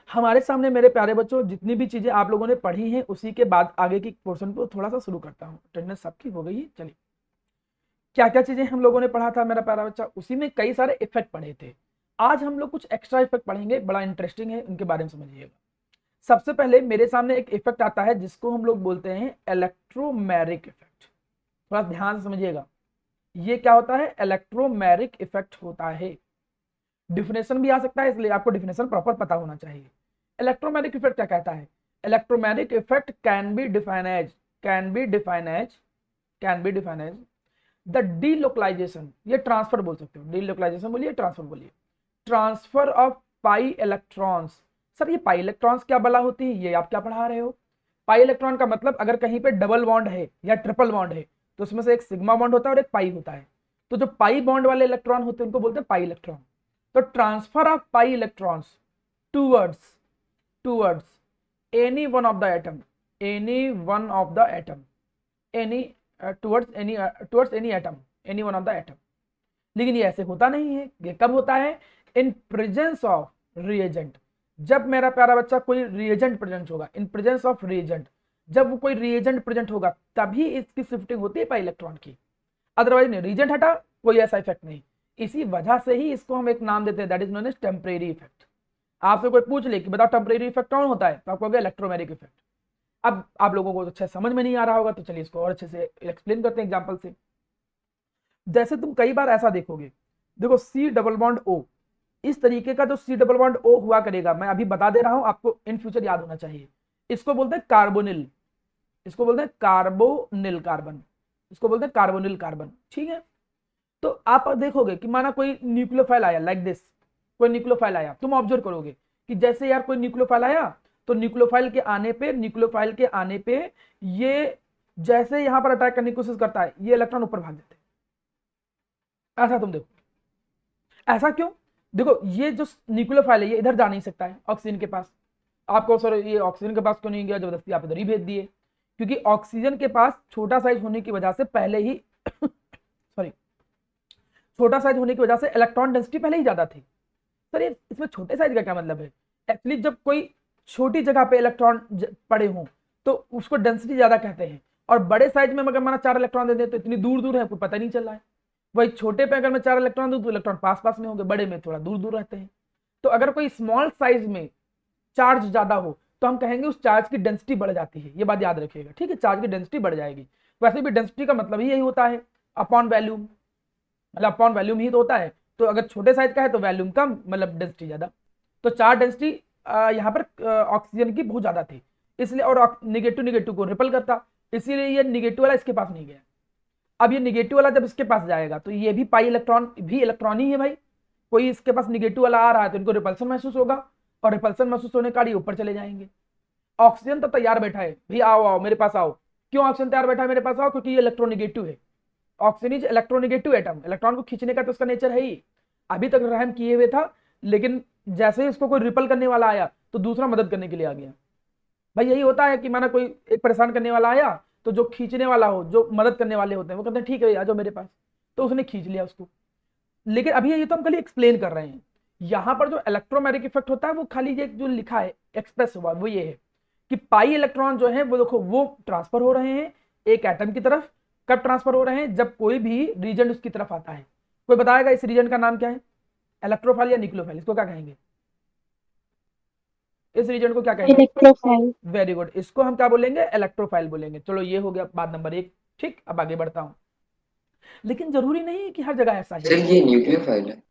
हमारे सामने मेरे प्यारे बच्चों जितनी भी चीजें आप लोगों ने पढ़ी हैं उसी के बाद आगे की पोर्शन को थोड़ा सा शुरू करता हूँ। अटेंडेंस सबकी हो गई है, चलिए। क्या क्या चीजें हम लोगों ने पढ़ा था मेरा प्यारा बच्चा, उसी में कई सारे इफेक्ट पढ़े थे। आज हम लोग कुछ एक्स्ट्रा इफेक्ट पढ़ेंगे, बड़ा इंटरेस्टिंग है, उनके बारे में समझिएगा। सबसे पहले मेरे सामने एक इफेक्ट आता है जिसको हम लोग बोलते हैं इलेक्ट्रोमैरिक इफेक्ट। थोड़ा ध्यान से समझिएगा, ये क्या होता है, इलेक्ट्रोमैरिक इफेक्ट होता है। डिफिनेशन भी आ सकता है, इसलिए आपको डिफिनेशन प्रॉपर पता होना चाहिए। इलेक्ट्रोमैग्नेटिक इफेक्ट क्या कहता है, electromagnetic effect can be define as the delocalization, ये ट्रांसफर बोल सकते हो, डीलोकलाइजेशन बोलिए, ट्रांसफर बोलिए, transfer of pi electrons. Sir ये पाई इलेक्ट्रॉन्स क्या बला होती है, ये आप क्या पढ़ा रहे हो। पाई इलेक्ट्रॉन का मतलब अगर कहीं पे डबल बॉन्ड है या ट्रिपल बॉन्ड है तो उसमें से एक सिग्मा बॉन्ड होता है और एक पाई होता है। तो जो पाई बॉन्ड वाले इलेक्ट्रॉन होते हैं उनको बोलते हैं पाई इलेक्ट्रॉन। तो transfer of pi electrons towards towards any one of the atom, any one of the atom, any towards any atom, any one of the atom. लेकिन ये ऐसे होता नहीं है। ये कब होता है, इन प्रेजेंस ऑफ रिएजेंट। जब मेरा प्यारा बच्चा कोई रिएजेंट प्रेजेंट होगा, इन प्रेजेंस ऑफ रिएजेंट, जब वो कोई रिएजेंट प्रेजेंट होगा तभी इसकी शिफ्टिंग होती है पाई इलेक्ट्रॉन की। अदरवाइज नहीं, रिएजेंट हटा कोई ऐसा इफेक्ट नहीं। इसी वजह से ही इसको हम एक नाम देते हैं, that is known as temporary effect. आपसे कोई पूछ ले कि बताओ टेम्परेरी इफेक्ट कौन होता है, तो आपको इलेक्ट्रोमैग्नेटिक इफेक्ट। अब आप लोगों को अच्छा समझ में नहीं आ रहा होगा, तो चलिए इसको और अच्छे से एक्सप्लेन करते हैं एग्जांपल से। जैसे तुम कई बार ऐसा देखोगे, देखो सी डबल बॉन्ड ओ, इस तरीके का जो सी डबल बॉन्ड ओ हुआ करेगा, मैं अभी बता दे रहा हूं, आपको इन फ्यूचर याद होना चाहिए। इसको बोलते हैं कार्बोनिल, इसको बोलते हैं कार्बोनिल कार्बन, इसको बोलते हैं कार्बोनिल कार्बन, ठीक है। तो आप देखोगे कि माना कोई न्यूक्लियोफाइल आया लाइक दिस, कोई न्यूक्लियोफाइल आया, तुम ऑब्जर्व करोगे कि जैसे यार कोई न्यूक्लियोफाइल आया तो न्यूक्लियोफाइल के आने पे ये जैसे यहां पर अटैक करने की कोशिश करता है, ये इलेक्ट्रॉन ऊपर भाग जाते हैं। ऐसा तुम देखो, ऐसा क्यों, देखो ये जो न्यूक्लियोफाइल है ये इधर जा नहीं सकता है ऑक्सीजन के पास। आपको सर ये ऑक्सीजन के पास क्यों नहीं गया, जबरदस्ती आप इधर ही भेज दिए, क्योंकि ऑक्सीजन के पास छोटा साइज होने की वजह से पहले ही सॉरी, छोटा साइज होने की वजह से इलेक्ट्रॉन डेंसिटी पहले ही ज्यादा थी। सर ये इसमें छोटे साइज का क्या मतलब है, एक्चुअली जब कोई छोटी जगह पे इलेक्ट्रॉन पड़े हों तो उसको डेंसिटी ज्यादा कहते हैं। और बड़े साइज में अगर माना 4 इलेक्ट्रॉन दे दे तो इतनी दूर दूर है कोई पता नहीं चल रहा है। वही छोटे पे अगर मैं 4 इलेक्ट्रॉन दूं तो इलेक्ट्रॉन पास पास में होंगे, बड़े में थोड़ा दूर दूर रहते हैं। तो अगर कोई स्मॉल साइज में चार्ज ज्यादा हो तो हम कहेंगे उस चार्ज की डेंसिटी बढ़ जाती है, ये बात याद रखिएगा, ठीक है, चार्ज की डेंसिटी बढ़ जाएगी। वैसे भी डेंसिटी का मतलब ही यही होता है, अपॉन वैल्यूम, मतलब अपॉन वैल्यूम ही तो होता है। तो अगर छोटे साइज का है तो वैल्यूम कम, मतलब डेंसिटी ज्यादा। तो चार्ज डेंसिटी यहाँ पर ऑक्सीजन की बहुत ज्यादा थी, इसलिए, और निगेटिव निगेटिव को रिपल करता, इसीलिए ये निगेटिव वाला इसके पास नहीं गया। अब ये निगेटिव वाला जब इसके पास जाएगा तो ये भी पाई इलेक्ट्रॉन भी इलेक्ट्रॉन ही है भाई, कोई इसके पास निगेटिव वाला आ रहा है तो इनको रिपल्सन महसूस होगा, और रिपल्सन महसूस होने का ये ऊपर चले जाएंगे। ऑक्सीजन तो तैयार बैठा है, भाई आओ आओ मेरे पास आओ। क्यों ऑक्सीजन तैयार बैठा है मेरे पास आओ, क्योंकि ये इलेक्ट्रोनिगेटिव है। Oxygen is electronegative atom, electron को खींचने का तो उसका नेचर है ही, अभी तक रहम किए हुए था, लेकिन जैसे ही इसको कोई रिपल करने वाला आया तो दूसरा मदद करने के लिए आ गया। भाई यही होता है कि माना कोई एक परेशान करने वाला आया तो जो खींचने वाला हो, जो मदद करने वाले होते हैं वो कहते हैं ठीक है आ जाओ मेरे पास, तो उसने खींच लिया उसको। लेकिन अभी ये तो हम खाली एक्सप्लेन कर रहे हैं। यहां पर जो इलेक्ट्रोमैग्नेटिक इफेक्ट होता है वो खाली ये जो लिखा है एक्सप्रेस हुआ वो ये है कि पाई इलेक्ट्रॉन जो है वो देखो वो ट्रांसफर हो रहे हैं एक एटम की तरफ। कब ट्रांसफर हो रहे हैं, जब कोई भी रीजन उसकी तरफ आता है। कोई बताएगा इस रीजन का नाम क्या है, इलेक्ट्रोफाइल या न्यूक्लियोफाइल, इसको क्या कहेंगे, इस रीजन को क्या कहेंगे, इलेक्ट्रोफाइल। वेरी गुड, इसको हम क्या बोलेंगे, इलेक्ट्रोफाइल बोलेंगे। चलो ये हो गया बात नंबर 1, ठीक। अब आगे बढ़ता हूं, लेकिन जरूरी नहीं है कि हर जगह ऐसा ही सर हो। ये न्यूक्लियोफाइल है।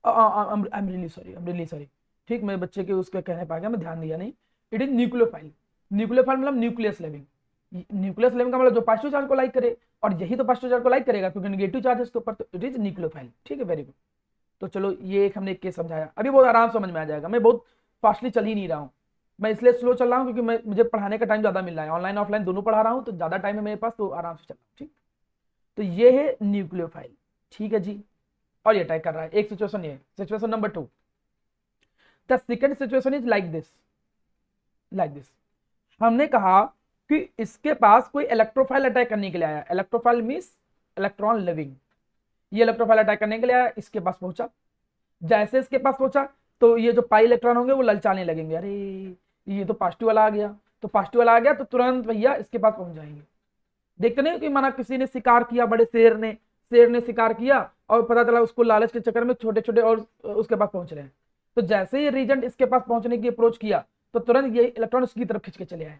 I am really sorry, I am really sorry, ठीक, मेरे बच्चे के उसके कहने पा गया, मैं ध्यान दिया नहीं। It is nucleophile. न्यूक्लियोफाइल मतलब न्यूक्लियस लेविंग, न्यूक्लियस लेविंग का मतलब जो पॉजिटिव चार्ज को लाइक करे, और यही तो पॉजिटिव चार्ज को लाइक करेगा क्योंकि नेगेटिव चार्ज है इसके ऊपर, तो इट इज न्यूक्लियोफाइल, ठीक है, वेरी गुड। तो चलो ये एक हमने एक केस समझाया, अभी बहुत आराम समझ में आ जाएगा। मैं बहुत फास्टली चल ही नहीं रहा हूँ, मैं इसलिए स्लो चल रहा हूँ क्योंकि मुझे पढ़ाने का टाइम ज्यादा मिल रहा है, ऑनलाइन ऑफलाइन दोनों पढ़ा रहा हूँ तो ज्यादा टाइम है मेरे पास, तो आराम से चल रहा हूँ, ठीक। तो ये है न्यूक्लियोफाइल, ठीक है जी। और ये अटैक कर रहा है, एक सिचुएशन ये, situation number 2। The second situation is like this, like this. हमने कहा कि इसके पास कोई इलेक्ट्रोफाइल अटैक करने के लिए आया, इलेक्ट्रोफाइल मींस इलेक्ट्रॉन लिविंग। ये इलेक्ट्रोफाइल अटैक करने के लिए आया, इसके पास पहुंचा। जैसे इसके पास पहुंचा तो ये जो पाई इलेक्ट्रॉन होंगे वो ललचाने लगेंगे, अरे ये तो पॉजिटिव वाला आ गया, तो पॉजिटिव वाला आ गया तो तुरंत भैया इसके पास पहुंच जाएंगे। देखते नहीं कि माना किसी ने शिकार किया, बड़े शेर ने शिकार किया और पता चला उसको लालच के चक्कर में छोटे छोटे और उसके पास पहुंच रहे हैं, तो जैसे ही रीजेंट इसके पास पहुंचने की अप्रोच किया तो तुरंत ये इलेक्ट्रॉन उसकी तरफ खिंच के चले आए।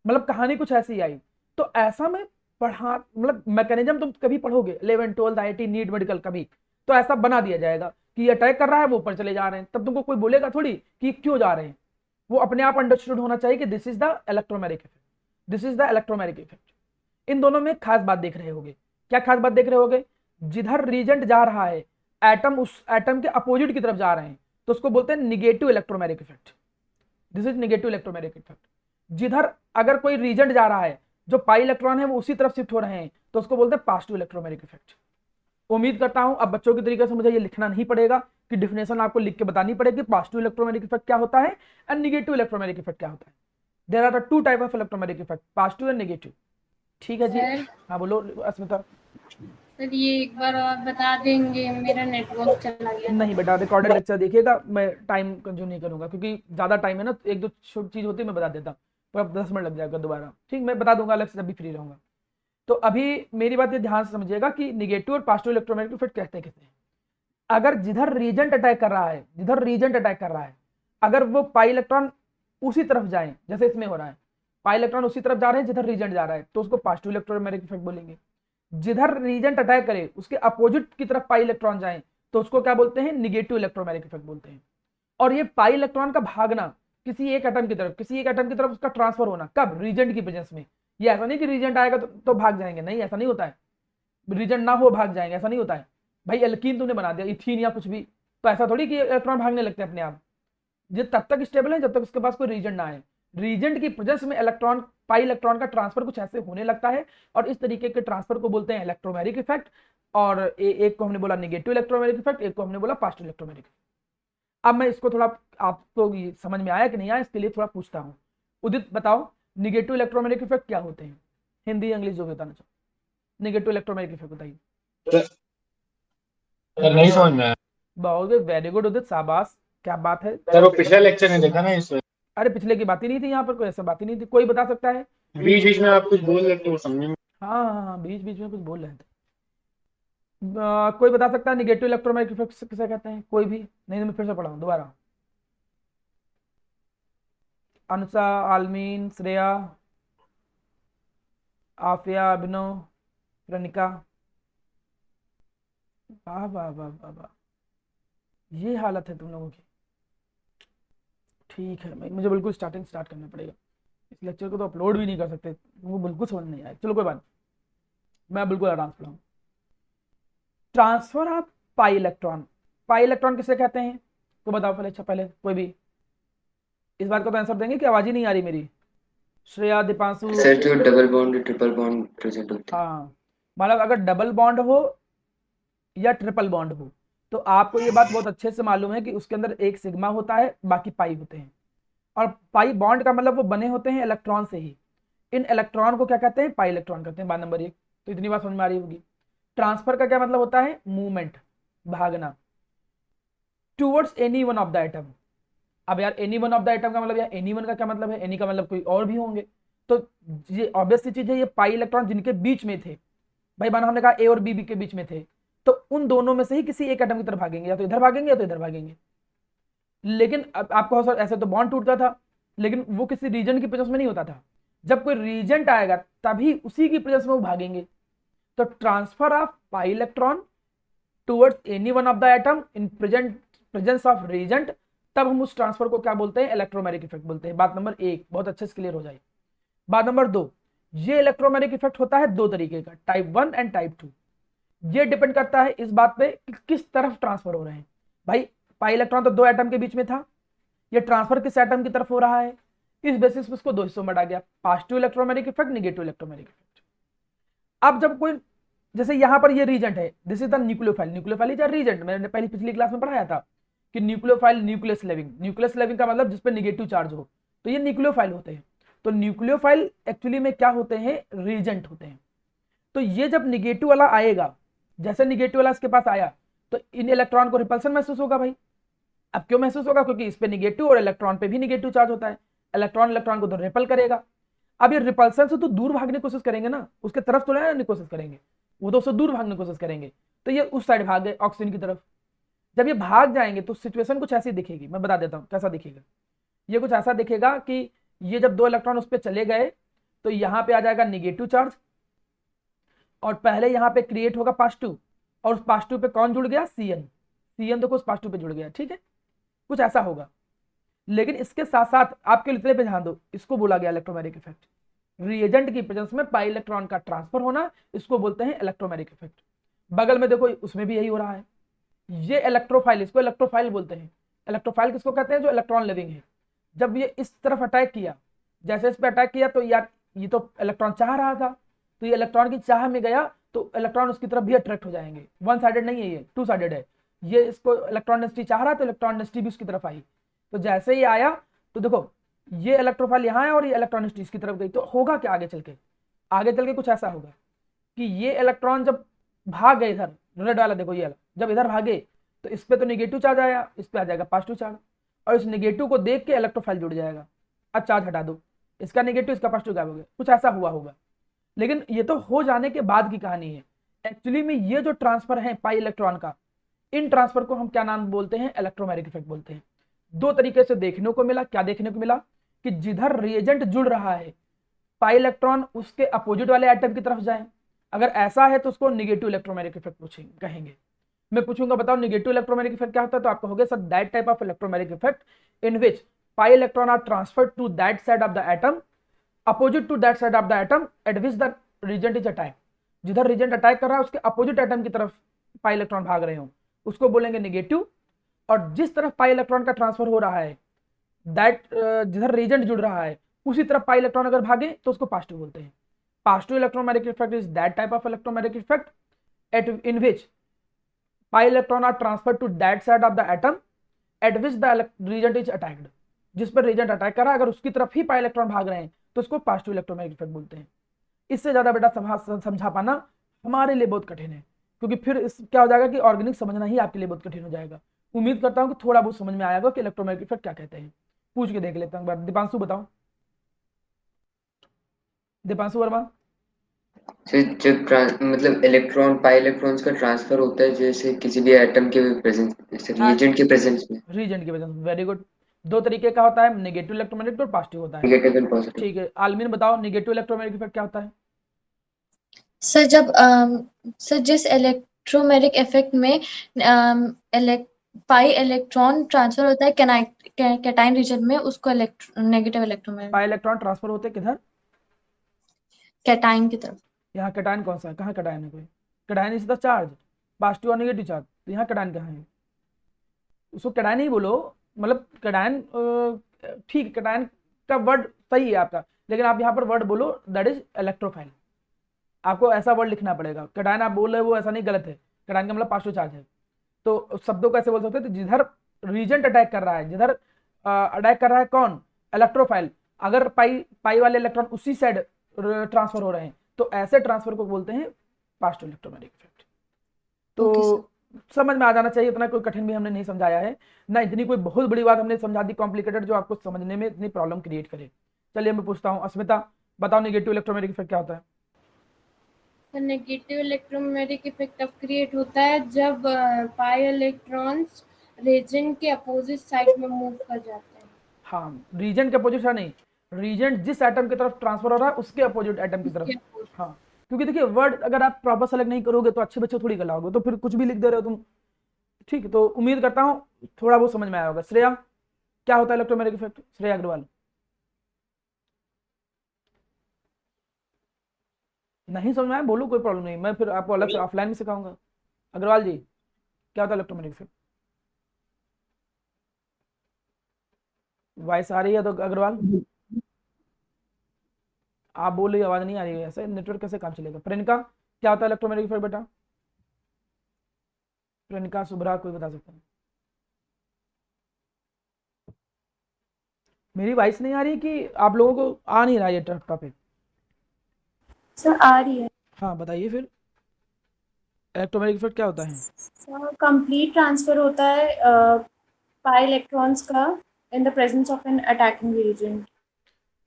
मतलब कहानी कुछ ऐसी आई। तो ऐसा में पढ़ा, मतलब मैकेनिज्म तुम कभी पढ़ोगे 11 12 आईआईटी नीट मेडिकल कभी, तो ऐसा बना दिया जाएगा कि ये अटैक कर रहा है वो ऊपर चले जा रहे हैं, तब तुमको कोई बोलेगा थोड़ी कि क्यों जा रहे हैं। वो अपने आप अंडरस्टूड होना चाहिए कि this is the electromagnetic effect, this is the electromagnetic effect. इन दोनों में खास बात देख रहे होगे। क्या खास बात देख रहे होगे? जिधर रीजेंट जा रहा है एटम उस एटम के अपोजिट की तरफ जा रहे हैं तो उसको बोलते हैं negative electromagnetic effect, this is negative electromagnetic effect. जिधर अगर कोई रीजेंट जा रहा है जो पाई इलेक्ट्रॉन है वो उसी तरफ शिफ्ट हो रहे हैं तो उसको बोलते हैं पॉजिटिव इलेक्ट्रोमैग्नेटिक इफेक्ट। उम्मीद करता हूं अब बच्चों के तरीके से मुझे ये लिखना नहीं पड़ेगा कि डिफिनेशन आपको लिख के बतानी पड़ेगी, पॉजिटिव इलेक्ट्रोमैग्नेटिक इफेक्ट क्या होता है एंड निगेटिव इलेक्ट्रोमैग्नेटिक इफेक्ट क्या होता है। There are the two type of electromagnetic effect, positive and negative. ठीक है जी, हाँ बोलो अस्मिता। सर ये एक बार और बता देंगे, मेरा नेटवर्क चला गया। नहीं बेटा, रिकॉर्डेड लेक्चर देखिएगा, मैं टाइम कंज्यूम नहीं करूंगा क्योंकि ज्यादा टाइम है ना, एक दो छोटी चीज होती है मैं बता देता हूँ, पर अब 10 मिनट लग जाएगा दोबारा। ठीक, मैं बता दूंगा अलग से जब भी फ्री रहूंगा। तो अभी मेरी बात ये ध्यान से समझिएगा कि निगेटिव और पॉजिटिव इलेक्ट्रोमैग्नेटिक इफेक्ट कहते हैं किसे हैं। अगर जिधर रीजेंट अटैक कर रहा है, जिधर रीजेंट अटैक कर रहा है, अगर वो पाई इलेक्ट्रॉन उसी तरफ जाए जैसे इसमें हो रहा है, पाई इलेक्ट्रॉन उसी तरफ जा रहे हैं जिधर रीजेंट जा रहा है तो उसको पॉजिटिव इलेक्ट्रोमैग्नेटिक इफेक्ट बोलेंगे। जिधर रीजेंट अटैक करे उसके अपोजिट की तरफ पाई इलेक्ट्रॉन जाए तो उसको क्या बोलते हैं? निगेटिव इलेक्ट्रोमैग्नेटिक इफेक्ट बोलते हैं। और ये पाई इलेक्ट्रॉन का भागना किसी एक एटम की तरफ, किसी एक एटम की तरफ उसका ट्रांसफर होना, कब? रीजेंट की प्रेजेंस में। ये ऐसा नहीं कि रीजेंट आएगा तो भाग जाएंगे, नहीं ऐसा नहीं होता है। रीजेंट ना हो भाग जाएंगे, ऐसा नहीं होता है। भाई एल्कीन तुमने बना दिया, इथीन या कुछ भी, तो ऐसा थोड़ी कि इलेक्ट्रॉन भागने लगते हैं अपने आप। ये तब तक स्टेबल है जब तक उसके पास कोई रीजेंट ना आए। रीजेंट की प्रेजेंस में इलेक्ट्रॉन, पाई इलेक्ट्रॉन का ट्रांसफर कुछ ऐसे होने लगता है और इस तरीके के ट्रांसफर को बोलते हैं इलेक्ट्रोमैग्नेटिक इफेक्ट। और एक को हमने बोला निगेटिव इलेक्ट्रोमैग्नेटिक इफेक्ट, एक को हमने बोला पॉजिटिव इलेक्ट्रोमैग्नेटिक। अब मैं इसको थोड़ा, आपको ये समझ में आया कि नहीं आया इसके लिए थोड़ा पूछता हूँ। उदित बताओ निगेटिव इलेक्ट्रोमैग्नेटिक इफेक्ट क्या होते हैं? हिंदी इंग्लिश जो भी बताना चाहो। निगेटिव इलेक्ट्रोमैग्नेटिक इफेक्ट बताइए। नहीं समझ में आया। बहुत वेरी गुड उदित, शाबाश, क्या बात है। सर वो पिछला लेक्चर नहीं देखा ना इसमें। अरे पिछले की बात ही नहीं थी यहाँ पर, कोई ऐसा बात ही नहीं थी। कोई बता सकता है? बीच बीच में आप कुछ बोल रहे थे वो समझ में। हाँ हाँ हाँ, बीच बीच में कुछ बोल रहे थे। कोई बता सकता है निगेटिव इलेक्ट्रोमैग्नेटिक इफेक्ट किसे कहते हैं? कोई भी नहीं तो मैं फिर से पढ़ाऊँ दोबारा। अनुषा, आलमीन, श्रेया, आफिया, अभिनव, रनिका। वाह वाह वाह वाह वाह, ये हालत है तुम लोगों की। ठीक है, मुझे बिल्कुल स्टार्ट करना पड़ेगा। इस लेक्चर को तो अपलोड भी नहीं कर सकते, वो बिल्कुल समझ नहीं आया। चलो कोई बात, मैं बिल्कुल आराम से पढ़ाऊँ। Transfer of pi electron, pi electron किसे कहते हैं तो बताओ पहले। अच्छा पहले कोई भी इस बात का तो आंसर देंगे कि आवाज ही नहीं आ रही मेरी? श्रेया, दीपांशु। सर जो double bond triple bond present होते हैं। हाँ, मतलब अगर डबल बॉन्ड हो या ट्रिपल बॉन्ड हो तो आपको ये बात बहुत अच्छे से मालूम है कि उसके अंदर एक सिग्मा होता है, बाकी पाई होते हैं। और पाई बॉन्ड का मतलब वो बने होते हैं इलेक्ट्रॉन से ही। इन इलेक्ट्रॉन को क्या कहते हैं? पाई इलेक्ट्रॉन कहते हैं। बात नंबर 1, तो इतनी बात समझ में आ रही होगी। ट्रांसफर का क्या मतलब होता है? मूवमेंट, भागना towards any one of the atom. अब यार any one of the atom का मतलब, यार एनी वन का क्या मतलब है? एनी का मतलब कोई और भी होंगे, तो ये ऑब्वियस सी चीज है, ये पाई इलेक्ट्रॉन जिनके बीच में थे, भाई माना हमने कहा ए और बी के बीच में थे, तो उन दोनों में से ही किसी एक एटम की तरफ भागेंगे, या तो इधर भागेंगे या तो इधर भागेंगे। लेकिन अब आपको सर ऐसे तो बॉन्ड टूटता था, लेकिन वो किसी रीजन की प्रेजेंस में नहीं होता था। जब कोई रीजेंट आएगा तभी उसी की प्रेजेंस में वो भागेंगे। तो transfer of pi electron towards any one of the atom in presence of reagent, तब हम उस ट्रांसफर को क्या बोलते हैं? इलेक्ट्रोमैग्नेटिक इफेक्ट बोलते हैं। बात नंबर 1 बहुत अच्छे से क्लियर हो जाए। बात नंबर 2, ये इलेक्ट्रोमैग्नेटिक इफेक्ट होता है दो तरीके का, टाइप 1 एंड टाइप 2। ये डिपेंड करता है इस बात पे कि किस तरफ ट्रांसफर हो रहे हैं। भाई पाई इलेक्ट्रॉन तो दो एटम के बीच में था, ये ट्रांसफर किस एटम की तरफ हो रहा है, इस बेसिस पे उसको दो हिस्सों में बांटा गया, positive electromagnetic effect, negative electromagnetic effect. अब जब कोई, जैसे यहां पर ये रीजेंट है, this is the nucleophile, nucleophile is a reagent. मैंने पहली पिछली क्लास में पढ़ाया था कि nucleophile nucleus leaving, nucleus leaving का मतलब जिस पे नेगेटिव चार्ज हो, तो ये न्यूक्लियोफाइल होते हैं। तो न्यूक्लियोफाइल एक्चुअली में क्या होते हैं? रीजेंट होते हैं। तो ये जब निगेटिव वाला आएगा, जैसे निगेटिव वाला इसके पास आया तो इन इलेक्ट्रॉन को रिपल्सन महसूस होगा भाई, अब क्यों महसूस होगा? क्योंकि इस पे निगेटिव और इलेक्ट्रॉन पे भी निगेटिव चार्ज होता है, इलेक्ट्रॉन इलेक्ट्रॉन को तो रिपल करेगा। अब ये रिपल्सन से तो दूर भागने की कोशिश करेंगे ना, उसके तरफ तो लेने की कोशिश करेंगे, वो तो उससे दूर भागने की कोशिश करेंगे, तो ये उस साइड भाग गए ऑक्सीजन की तरफ। जब ये भाग जाएंगे तो सिचुएशन कुछ ऐसी दिखेगी, मैं बता देता हूँ कैसा दिखेगा। ये कुछ ऐसा दिखेगा कि ये जब 2 इलेक्ट्रॉन उस पर चले गए तो यहाँ पे आ जाएगा निगेटिव चार्ज, और पहले यहाँ पे क्रिएट होगा +2, और उस +2 पे कौन जुड़ गया? Cn। Cn देखो उस +2 पे जुड़ गया, ठीक है, कुछ ऐसा होगा। लेकिन इसके साथ साथ आपके इतने पे ध्यान दो, इसको बोला गया इलेक्ट्रोमैग्नेटिक इफेक्ट। रिएजेंट की प्रेजेंस में पाई इलेक्ट्रॉन का ट्रांसफर होना, इसको बोलते हैं इलेक्ट्रोमैग्नेटिक इफेक्ट। बगल में देखो उसमें भी यही हो रहा है, ये इलेक्ट्रोफाइल, इसको इलेक्ट्रोफाइल बोलते हैं। इलेक्ट्रोफाइल किसको कहते हैं? जो इलेक्ट्रॉन लिविंग है। जब ये इस तरफ अटैक किया, जैसे इस पर अटैक किया तो यार ये तो इलेक्ट्रॉन चाह रहा था, तो ये इलेक्ट्रॉन की चाह में गया तो इलेक्ट्रॉन उसकी तरफ भी अट्रैक्ट हो जाएंगे। वन साइडेड नहीं है, ये 2 साइडेड है। ये इसको इलेक्ट्रॉन डेंसिटी चाह रहा तो इलेक्ट्रॉन डेंसिटी भी उसकी तरफ आई, तो जैसे ही आया तो देखो ये इलेक्ट्रोफाइल यहाँ है और ये इलेक्ट्रॉन डेंसिटी इसकी तरफ गई, तो होगा क्या आगे चल के? आगे चल के कुछ ऐसा होगा कि ये इलेक्ट्रॉन जब भाग गए इधर, रेड वाला देखो, ये जब इधर भागे तो इस पे तो निगेटिव चार्ज आया, इस पे आ जाएगा +2 चार्ज, और इस निगेटिव को देख के इलेक्ट्रोफाइल जुड़ जाएगा। अब चार्ज हटा दो, इसका निगेटिव इसका +2 गायब हो गया, कुछ ऐसा हुआ होगा। लेकिन ये तो हो जाने के बाद की कहानी है। एक्चुअली में ये जो ट्रांसफर है पाई इलेक्ट्रॉन का, इन ट्रांसफर को हम क्या नाम बोलते हैं? इलेक्ट्रोमैग्नेटिक इफेक्ट बोलते हैं। 2 तरीके से देखने को मिला। क्या देखने को मिला? कि जिधर रिएजेंट जुड़ रहा है पाई इलेक्ट्रॉन उसके अपोजिट वाले एटम की तरफ जाए, अगर ऐसा है तो उसको निगेटिव इलेक्ट्रोमैग्नेटिक इफेक्ट पूछेंगे, कहेंगे। मैं पूछूंगा बताओ निगेटिव इलेक्ट्रोमैग्नेटिक इफेक्ट क्या होता है, तो आप कहोगे sir that type of electromagnetic effect in which pi electron are transferred to that side of the atom opposite to that side of the atom at which the reagent is attack. जिधर reagent attack कर रहा है उसके opposite atom की तरफ pi electron भाग रहे हो, उसको बोलेंगे निगेटिव। और जिस तरफ पाई इलेक्ट्रॉन का ट्रांसफर हो रहा है, दैट जिधर रिजेंट जुड़ रहा है उसी तरफ पाई इलेक्ट्रॉन अगर भागे तो उसको पॉजिटिव बोलते हैं। Positive electromagnetic effect is that type of electromagnetic effect at in which pi electron are transferred to that side of the atom at which the reagent is attacked. जिस पर regent attack कर रहा है अगर उसकी तरफ ही पाई इलेक्ट्रॉन भाग रहे हैं तो उसको पॉजिटिव इलेक्ट्रोमैग्नेटिक इफेक्ट बोलते हैं। इससे ज्यादा बेटा समझा पाना हमारे लिए बहुत कठिन है, क्योंकि फिर इस क्या हो जाएगा कि ऑर्गेनिक समझना ही आपके लिए बहुत कठिन हो जाएगा। उम्मीद करता हूँ कि थोड़ा बहुत समझ में आएगा कि इलेक्ट्रोमैग्नेटिक इफेक्ट क्या कहते हैं। पूछ के देख लेता हूँ। दीपांशु बताओ, दीपांशु वर्मा। जब मतलब इलेक्ट्रॉन पाई इलेक्ट्रॉन्स का ट्रांसफर होता है जैसे किसी भी एटम के प्रेजेंस, जैसे रिएजेंट के प्रेजेंस में। रीजेंट की वजह से, वेरी गुड। 2 तरीके का होता है, नेगेटिव इलेक्ट्रोमैग्नेटिक और पॉजिटिव होता है। Negative and positive. ठीक है, आलमीन बताओ नेगेटिव इलेक्ट्रोमैग्नेटिक इफेक्ट क्या होता है? सर जब सर जिस इलेक्ट्रोमैग्नेटिक इफेक्ट में पाई इलेक्ट्रॉन ट्रांसफर होता है कैटायन रीजन में, उसको negative electromagnetic pi electron transfer होते किधर? कैटायन की तरफ। यहाँ कैटायन कौन सा है? कहाँ कैटायन है? कोई cation is the charge, positive और नेगेटिव चार्ज। तो यहाँ कैटायन कहाँ है? उसको कैटायन ही बोलो, मतलब कैटायन। ठीक, कैटायन का वर्ड सही है आपका, लेकिन आप यहाँ पर वर्ड बोलो दैट इज इलेक्ट्रोफाइल। आपको ऐसा वर्ड लिखना पड़ेगा। कैटायन आप बोल रहे हो वो ऐसा नहीं, गलत है। कैटायन का मतलब पॉजिटिव चार्ज है। तो शब्दों को ऐसे बोल सकते हैं, तो जिधर रीजेंट अटैक कर रहा है, जिधर अटैक कर रहा है कौन? इलेक्ट्रोफाइल। अगर पाई वाले इलेक्ट्रॉन उसी साइड ट्रांसफर हो रहे हैं तो ऐसे ट्रांसफर को बोलते हैं पॉजिटिव इलेक्ट्रोमैग्नेटिक इफेक्ट। तो समझ में आ जाना चाहिए, इतना कोई कठिन भी हमने नहीं समझाया है ना, इतनी कोई बहुत बड़ी बात हमने समझा दी कॉम्प्लिकेटेड जो आपको समझने में इतनी प्रॉब्लम क्रिएट करे। चलिए मैं पूछता हूँ, अस्मिता बताओ नेगेटिव इलेक्ट्रोमैग्नेटिक इफेक्ट क्या होता है? नेगेटिव इलेक्ट्रोमैग्नेटिक इफेक्ट तब क्रिएट होता है जब पाई इलेक्ट्रॉन्स रीजन के अपोजिट साइड में मूव कर जाते हैं। हाँ, रीजन के अपोजिट नहीं, रीजन जिस एटम की तरफ ट्रांसफर हो रहा है उसके अपोजिट एटम की तरफ। हाँ, क्योंकि देखिए वर्ड अगर आप प्रॉपर सेलेक्ट नहीं करोगे तो अच्छे बच्चे थोड़ी गलाओगे, तो फिर कुछ भी लिख दे रहे हो तुम। ठीक है, तो उम्मीद करता हूँ थोड़ा बहुत समझ में आया होगा। श्रेया, क्या होता है इलेक्ट्रोमैग्नेटिक इफेक्ट? श्रेया अग्रवाल। नहीं समझ में आया बोलो, कोई प्रॉब्लम नहीं, मैं फिर आपको अलग से ऑफलाइन में सिखाऊंगा। अग्रवाल जी, क्या होता है इलेक्ट्रोमैग्नेटिक इफेक्ट? वॉइस आ रही है तो अग्रवाल आप बोल रही, आवाज नहीं आ रही है, ऐसे नेटवर्क कैसे काम चलेगा? प्रियंका, क्या होता है इलेक्ट्रोमैग्नेटिक इफेक्ट बेटा? प्रियंका, शुभ्रा, कोई बता सकता है? मेरी वॉइस नहीं आ रही कि आप लोगों को आ नहीं रहा ये टॉपिक? सर आ रही है। हाँ बताइए फिर, इलेक्ट्रोमैग्नेटिक इफेक्ट क्या होता है? सर कंप्लीट ट्रांसफर होता है pi electrons का in the presence of an attacking reagent.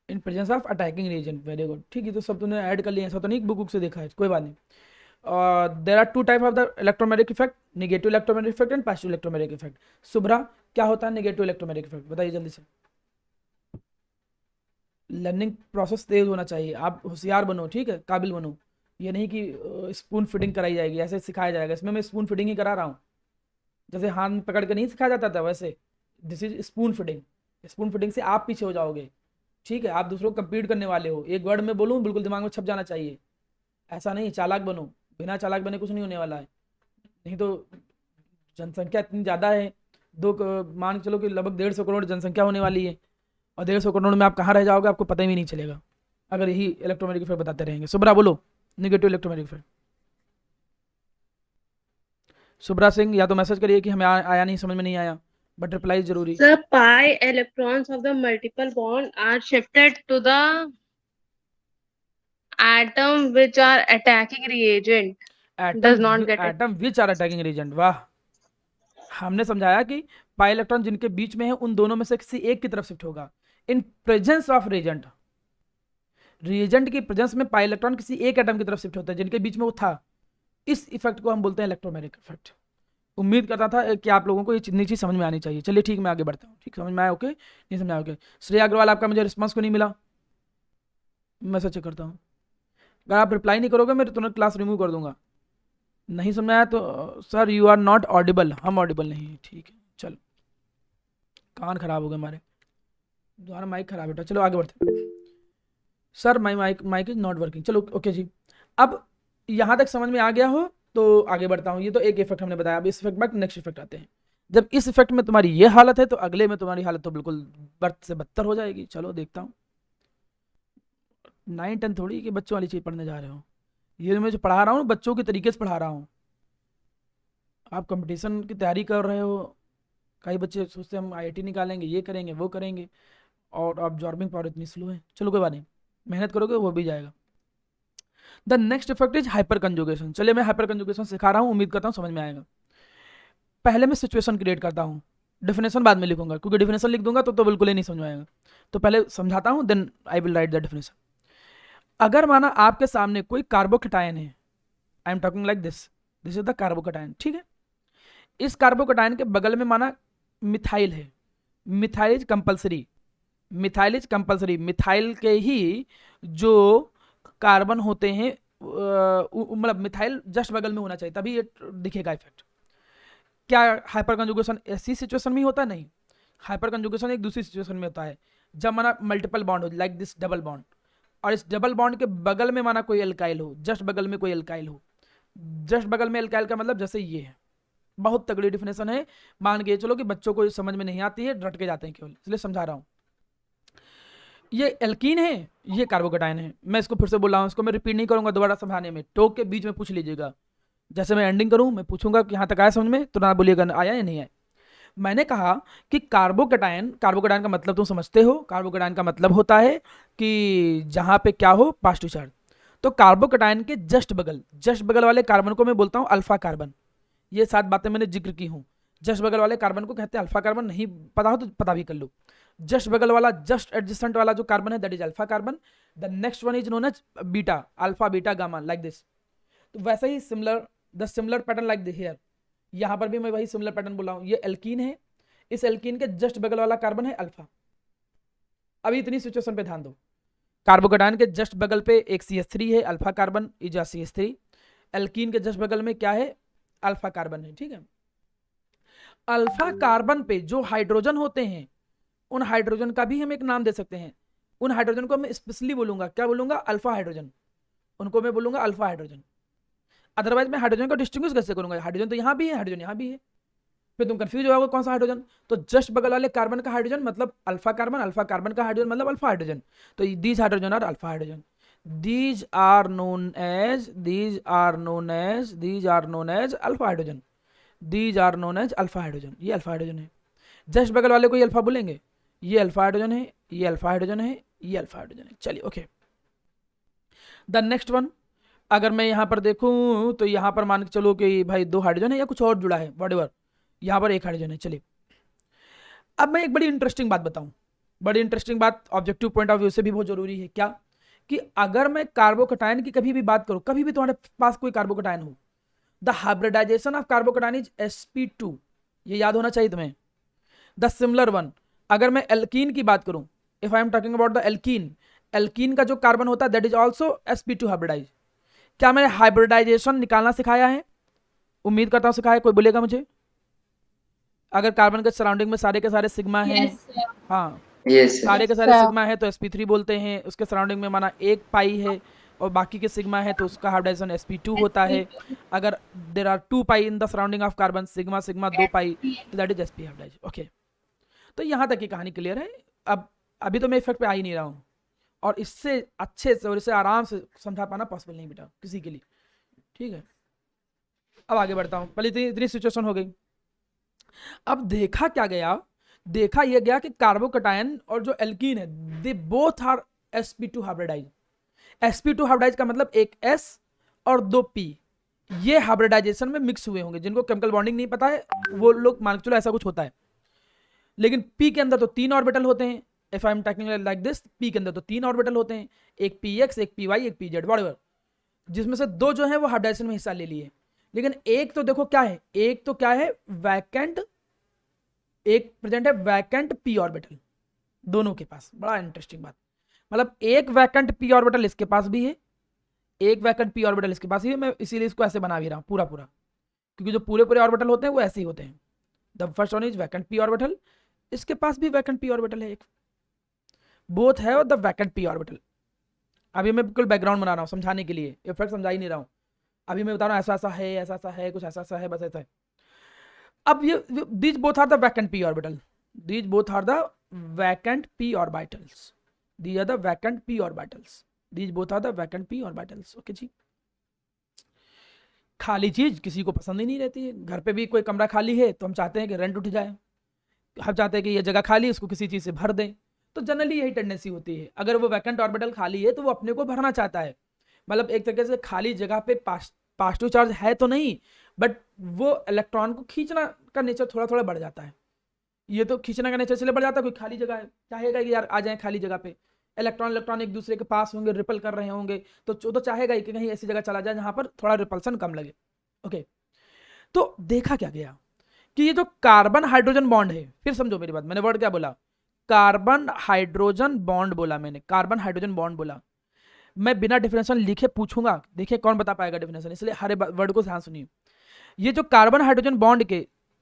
In presence of attacking reagent, very good. ठीक है, तो सब तुमने ऐड कर लिया, ऐसा तो नहीं बुक से देखा है, कोई बात नहीं। There are two type of the electromagnetic effect, negative electromagnetic effect and positive electromagnetic effect. Shubhra, क्या होता है नेगेटिव इलेक्ट्रोमैग्नेटिक इफेक्ट, बताइए जल्दी से। लर्निंग प्रोसेस तेज होना चाहिए, आप होशियार बनो, ठीक है, काबिल बनो। ये नहीं कि स्पून फीडिंग कराई जाएगी, ऐसे सिखाया जाएगा। इसमें मैं स्पून फीडिंग ही करा रहा हूँ, जैसे हाथ पकड़ के नहीं सिखाया जाता था वैसे। This is spoon feeding. Spoon feeding से आप पीछे हो जाओगे, ठीक है। आप दूसरों को कम्पीट करने वाले हो, एक वर्ड में बोलूँ बिल्कुल दिमाग में छप जाना चाहिए, ऐसा नहीं। चालाक बनो, बिना चालाक बने कुछ नहीं होने वाला है। नहीं तो जनसंख्या इतनी ज़्यादा है, मान के चलो कि लगभग 150 करोड़ जनसंख्या होने वाली है, और 150 करोड़ में आप कहाँ रह जाओगे आपको पता ही नहीं चलेगा, अगर यही इलेक्ट्रोमैग्नेटिक इफेक्ट बताते रहेंगे। शुभ्रा बोलो negative electromagnetic effect. Shubhra Singh, या तो मैसेज करिए कि हमें आया नहीं, समझ में नहीं आया, बट रिप्लाई जरूरी। Sir, pi electrons of the multiple bond are shifted to the atom which are attacking reagent. Does not get it. Atom which are attacking reagent, वाह। हमने समझाया कि पाई इलेक्ट्रॉन जिनके बीच में है उन दोनों में से किसी एक की तरफ शिफ्ट होगा इन प्रेजेंस ऑफ रिएजेंट। रिएजेंट की प्रेजेंस में पाई इलेक्ट्रॉन किसी एक एटम की तरफ शिफ्ट होता है जिनके बीच में वो था। इस इफेक्ट को हम बोलते हैं इलेक्ट्रोमैग्नेटिक इफेक्ट। उम्मीद करता था कि आप लोगों को ये चीज समझ में आनी चाहिए। चलिए ठीक, मैं आगे बढ़ता हूँ। ठीक, समझ में आया? ओके, नहीं समझ में आया? ओके। श्रेया अग्रवाल, आपका मुझे रिस्पॉन्स क्यों नहीं मिला? मैसेज चेक करता हूँ। अगर आप रिप्लाई नहीं करोगे मैं तुरंत क्लास रिमूव कर दूंगा। नहीं समझ में आया तो sir you are not audible, हम ऑडिबल नहीं। ठीक है, चलो, कान खराब हो गए हमारे, दोबारा माइक खराब बेटा। चलो आगे बढ़ते। Sir my mic is not working. चलो ओके जी, अब यहाँ तक समझ में आ गया हो तो आगे बढ़ता हूँ। ये तो एक इफेक्ट हमने बताया, अब इस इफेक्ट बाद नेक्स्ट इफेक्ट आते हैं। जब इस इफेक्ट में तुम्हारी ये हालत है तो अगले में तुम्हारी हालत तो बिल्कुल बद से बदतर हो जाएगी। चलो देखता हूँ। 9 10 थोड़ी कि बच्चों वाली चीज़ पढ़ने जा रहे हो। ये मैं जो पढ़ा रहा हूँ बच्चों के तरीके से पढ़ा रहा हूँ। आप कंपटीशन की तैयारी कर रहे हो, कई बच्चे सोचते हैं हम IIT निकालेंगे, ये करेंगे वो करेंगे, और ऑब्जॉर्बिंग पावर इतनी स्लो है। चलो कोई बात नहीं, मेहनत करोगे वो भी जाएगा। The next effect is hyper conjugation. चलिए मैं हाइपर कंजुगेशन सिखा रहा हूँ, उम्मीद करता हूँ समझ में आएगा। पहले मैं सिचुएशन क्रिएट करता हूँ, डेफिनेशन बाद में लिखूंगा, क्योंकि डेफिनेशन लिख दूंगा तो बिल्कुल ही नहीं समझ में आएगा। तो पहले समझाता हूँ, then I will write the definition. अगर माना आपके सामने कोई कार्बोकेटायन है, I am talking like this is the carbocation, ठीक है। इस कार्बोकेटायन के बगल में माना मिथाइल है। Methyl is compulsory, methyl is compulsory. Methyl के ही जो कार्बन होते हैं, मतलब मिथाइल जस्ट बगल में होना चाहिए, तभी ये दिखेगा इफेक्ट। क्या हाइपर कंजुगेशन ऐसी सिचुएशन में होता है? नहीं, हाइपर कंजुगेशन एक दूसरी सिचुएशन में होता है, जब माना मल्टीपल बॉन्ड हो, लाइक दिस डबल बॉन्ड, और इस डबल बॉन्ड के बगल में माना कोई एल्काइल हो, जस्ट बगल में कोई एल्काइल हो। जस्ट बगल में एल्काइल का मतलब जैसे ये है। बहुत तगड़ी डिफिनेशन है, मान के चलो कि बच्चों को समझ में नहीं आती है, रट के जाते हैं केवल, इसलिए समझा रहा हूँ। ये एल्कीन है, ये कार्बोकेटायन है। मैं इसको फिर से बोल रहा हूँ, इसको मैं रिपीट नहीं करूंगा दोबारा समझाने में, टोक के बीच में पूछ लीजिएगा। जैसे मैं एंडिंग करूँ मैं पूछूंगा कि यहाँ तक आया समझ में, तो ना बोलिएगा आया या नहीं आया। मैंने कहा कि कार्बोकेटायन का मतलब तुम समझते हो। कार्बोकेटायन का मतलब होता है कि जहाँ पे क्या हो, पॉजिटिव चार्ज। तो कार्बोकेटायन के जस्ट बगल वाले कार्बन को मैं बोलता हूँ अल्फा कार्बन। ये 7 बातें मैंने जिक्र की हूँ। जस्ट बगल वाले कार्बन को कहते हैं अल्फा कार्बन। नहीं पता हो तो पता भी कर लो। जस्ट बगल वाला, जस्ट एडजेसेंट वाला जो कार्बन है, that is alpha carbon. The next one is known as beta, alpha beta gamma, like this. तो वैसे ही similar pattern like this here. यहाँ पर भी मैं वही सिमिलर पैटर्न बोल रहा हूँ। ये एल्कीन है, इस एल्कीन के जस्ट बगल वाला कार्बन है अल्फा। अभी इतनी सिचुएशन पे ध्यान दो। कार्बोकेटायन के जस्ट बगल पे एक CH3 है, alpha carbon is a CH3। Alkene के जस्ट बगल में क्या है? अल्फा कार्बन है, ठीक है। अल्फा कार्बन पे जो हाइड्रोजन होते हैं, उन हाइड्रोजन का भी हम एक नाम दे सकते हैं। उन हाइड्रोजन को मैं स्पेशली बोलूंगा, क्या बोलूंगा? Alpha hydrogen. उनको मैं बोलूंगा अल्फा हाइड्रोजन। अदरवाइज मैं हाइड्रोजन को डिस्टिंग्विश कैसे करूंगा? हाइड्रोजन तो यहाँ भी है, हाइड्रोजन यहाँ भी है, फिर तुम कंफ्यूज हो जाओगे कौन सा हाइड्रोजन। तो जस्ट बगल वाले कार्बन का हाइड्रोजन मतलब अल्फा कार्बन, अल्फा कार्बन का हाइड्रोजन मतलब अल्फा हाइड्रोजन। तो these hydrogen are alpha hydrogen. These are known as alpha hydrogen. These are known as alpha hydrogen. ये अल्फा हाइड्रोजन है। जस्ट बगल वाले को ये अल्फा बोलेंगे, ये अल्फा हाइड्रोजन है, ये अल्फा हाइड्रोजन है, ये अल्फा हाइड्रोजन है। चलिए ओके। द नेक्स्ट वन, अगर मैं यहाँ पर देखूँ तो यहाँ पर मान के चलो कि भाई 2 हाइड्रोजन है या कुछ और जुड़ा है, व्हाटएवर। यहाँ पर 1 हाइड्रोजन है। चलिए अब मैं एक बड़ी इंटरेस्टिंग बात बताऊं, बड़ी इंटरेस्टिंग बात ऑब्जेक्टिव पॉइंट ऑफ व्यू से भी बहुत जरूरी है। क्या कि अगर मैं कार्बोकटायन की कभी भी बात करूं, कभी भी तुम्हारे पास कोई कार्बोकटायन हो, the hybridization of carbocation is sp2, ये याद होना चाहिए तुम्हें। द सिमिलर वन, अगर मैं एल्कीन की बात करूं, if I am talking about the alkene, alkene का जो कार्बन होता है that is also sp2 hybridise. क्या मैंने हाइब्रिडाइजेशन निकालना सिखाया है? उम्मीद करता हूं सिखाया। कोई बोलेगा मुझे? अगर कार्बन के सराउंडिंग में सारे के सारे सिग्मा हैं, Yes, sir. हाँ यस सारे के सारे sir. सिग्मा है तो sp3 बोलते हैं। उसके सराउंडिंग में माना एक पाई है और बाकी के सिग्मा है तो उसका हाइब्रिडाइजेशन sp2 होता है। अगर there are 2 pi in the surrounding of carbon, sigma sigma 2 pi, तो that is sp hybridize. Okay, तो यहाँ तक की कहानी क्लियर है। अब अभी तो मैं इफेक्ट पे आ ही नहीं रहा हूँ, और इससे अच्छे से और इससे आराम से समझा पाना पॉसिबल नहीं बेटा किसी के लिए, ठीक है। अब आगे बढ़ता हूँ। पहले इतनी सिचुएशन हो गई। अब देखा क्या गया, देखा यह गया कि कार्बोकटायन और जो एल्कीन है they both are sp2 hybridize. sp2 hybridize का मतलब एक s और 2 p, ये हाइब्रिडाइजेशन में मिक्स हुए होंगे। जिनको केमिकल बॉन्डिंग नहीं पता है वो लोग मान के चलो ऐसा कुछ होता है। लेकिन p के अंदर तो 3 ऑर्बिटल होते हैं। If I am talking like this, p के अंदर तो 3 ऑर्बिटल होते हैं, एक px, एक py, एक pz, व्हाटएवर, जिसमें से 2 जो है वो हाइब्रिडाइजेशन में हिस्सा ले लिए। लेकिन एक तो देखो क्या है, एक तो क्या है वैकेंट, एक प्रेजेंट है वैकेंट p ऑर्बिटल दोनों के पास। बड़ा इंटरेस्टिंग बात, मतलब एक वैकेंट p ऑर्बिटल इसके पास भी है, एक वैकेंट p ऑर्बिटल इसके पास भी है। मैं इसीलिए इसको ऐसे बना भी रहा हूँ पूरा पूरा, क्योंकि जो पूरे पूरे ऑर्बिटल होते हैं वो ऐसे ही होते हैं। The first one is vacant p orbital, इसके पास भी वैकेंट p ऑर्बिटल है एक, बोथ है द वैकेंट p ऑर्बिटल। अभी मैं बिल्कुल बैकग्राउंड बना रहा हूँ समझाने के लिए, इफेक्ट समझा ही नहीं रहा हूँ। अभी मैं बता रहा हूँ ऐसा ऐसा है, ऐसा ऐसा है, कुछ ऐसा ऐसा है, बस ऐसा है। अब ये these both are the vacant p orbital, these both are the vacant p orbitals, these are the vacant p orbitals, these both are the vacant p orbitals. Okay जी। खाली चीज किसी को पसंद ही नहीं रहती है। घर पे भी कोई कमरा खाली है तो हम चाहते हैं कि रेंट उठ जाए, हम चाहते हैं कि ये जगह खाली है इसको किसी चीज से भर दें। तो जनरली यही टेंडेंसी होती है। अगर वो वैकेंट ऑर्बिटल खाली है तो वो अपने को भरना चाहता है, मतलब एक तरीके से खाली जगह पे पॉजिटिव चार्ज है तो नहीं, बट वो इलेक्ट्रॉन को खींचना का नेचर थोड़ा थोड़ा बढ़ जाता है। ये तो खींचने का नेचर इसलिए बढ़ जाता है, कोई खाली जगह है चाहेगा कि यार आ जाए खाली जगह पे, इलेक्ट्रॉन एक दूसरे के पास होंगे, रिपल कर रहे होंगे, तो चाहेगा कि कहीं ऐसी जगह चला जाए जहां पर थोड़ा रिपल्सन कम लगे। ओके, तो देखा क्या गया कि ये जो कार्बन हाइड्रोजन बॉन्ड है, फिर समझो मेरी बात, मैंने वर्ड क्या बोला, कार्बन हाइड्रोजन बॉन्ड बोला मैंने, कार्बन हाइड्रोजन बॉन्ड बोला। मैं बिना डेफिनेशन लिखे पूछूंगा, देखिए कौन बता पाएगा डेफिनेशन, इसलिए हर वर्ड को ध्यान सुनिए। ये जो कार्बन हाइड्रोजन बॉन्ड के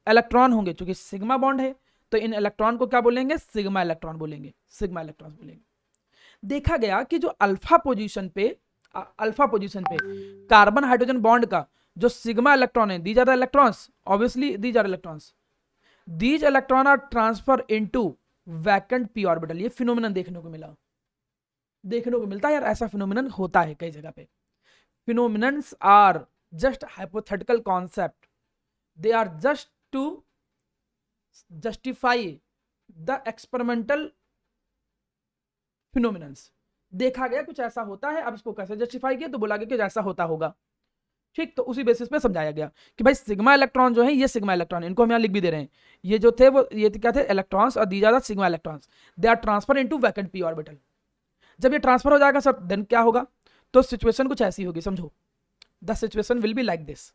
इलेक्ट्रॉन होंगे, चूंकि सिग्मा बॉन्ड है तो इन इलेक्ट्रॉन को क्या बोलेंगे, सिग्मा इलेक्ट्रॉन बोलेंगे, सिग्मा इलेक्ट्रॉन बोलेंगे। देखा गया कि जो अल्फा पोजीशन पे कार्बन हाइड्रोजन बॉन्ड का जो सिग्मा इलेक्ट्रॉन है, these are the electrons, obviously these are electrons, these electron are transfer into vacant p orbital. ये फिनोमिनन देखने को मिलता है यार, ऐसा फिनोमिनन होता है कई जगह पे। Phenomenons are just hypothetical concept, they are just to justify the experimental phenomenons. देखा गया कुछ ऐसा होता है, अब इसको कैसे जस्टिफाई किया तो बोला गया कि ऐसा होता होगा, ठीक। तो उसी बेसिस पे समझाया गया कि भाई सिग्मा इलेक्ट्रॉन जो है, ये सिग्मा इलेक्ट्रॉन, इनको हम यहाँ लिख भी दे रहे हैं, ये जो थे वो ये क्या थे, इलेक्ट्रॉन्स, और these are the sigma electrons, they are transfer into vacant p orbital. जब ये ट्रांसफर हो जाएगा सर देन क्या होगा, तो सिचुएशन कुछ ऐसी होगी, समझो। The situation will be like this,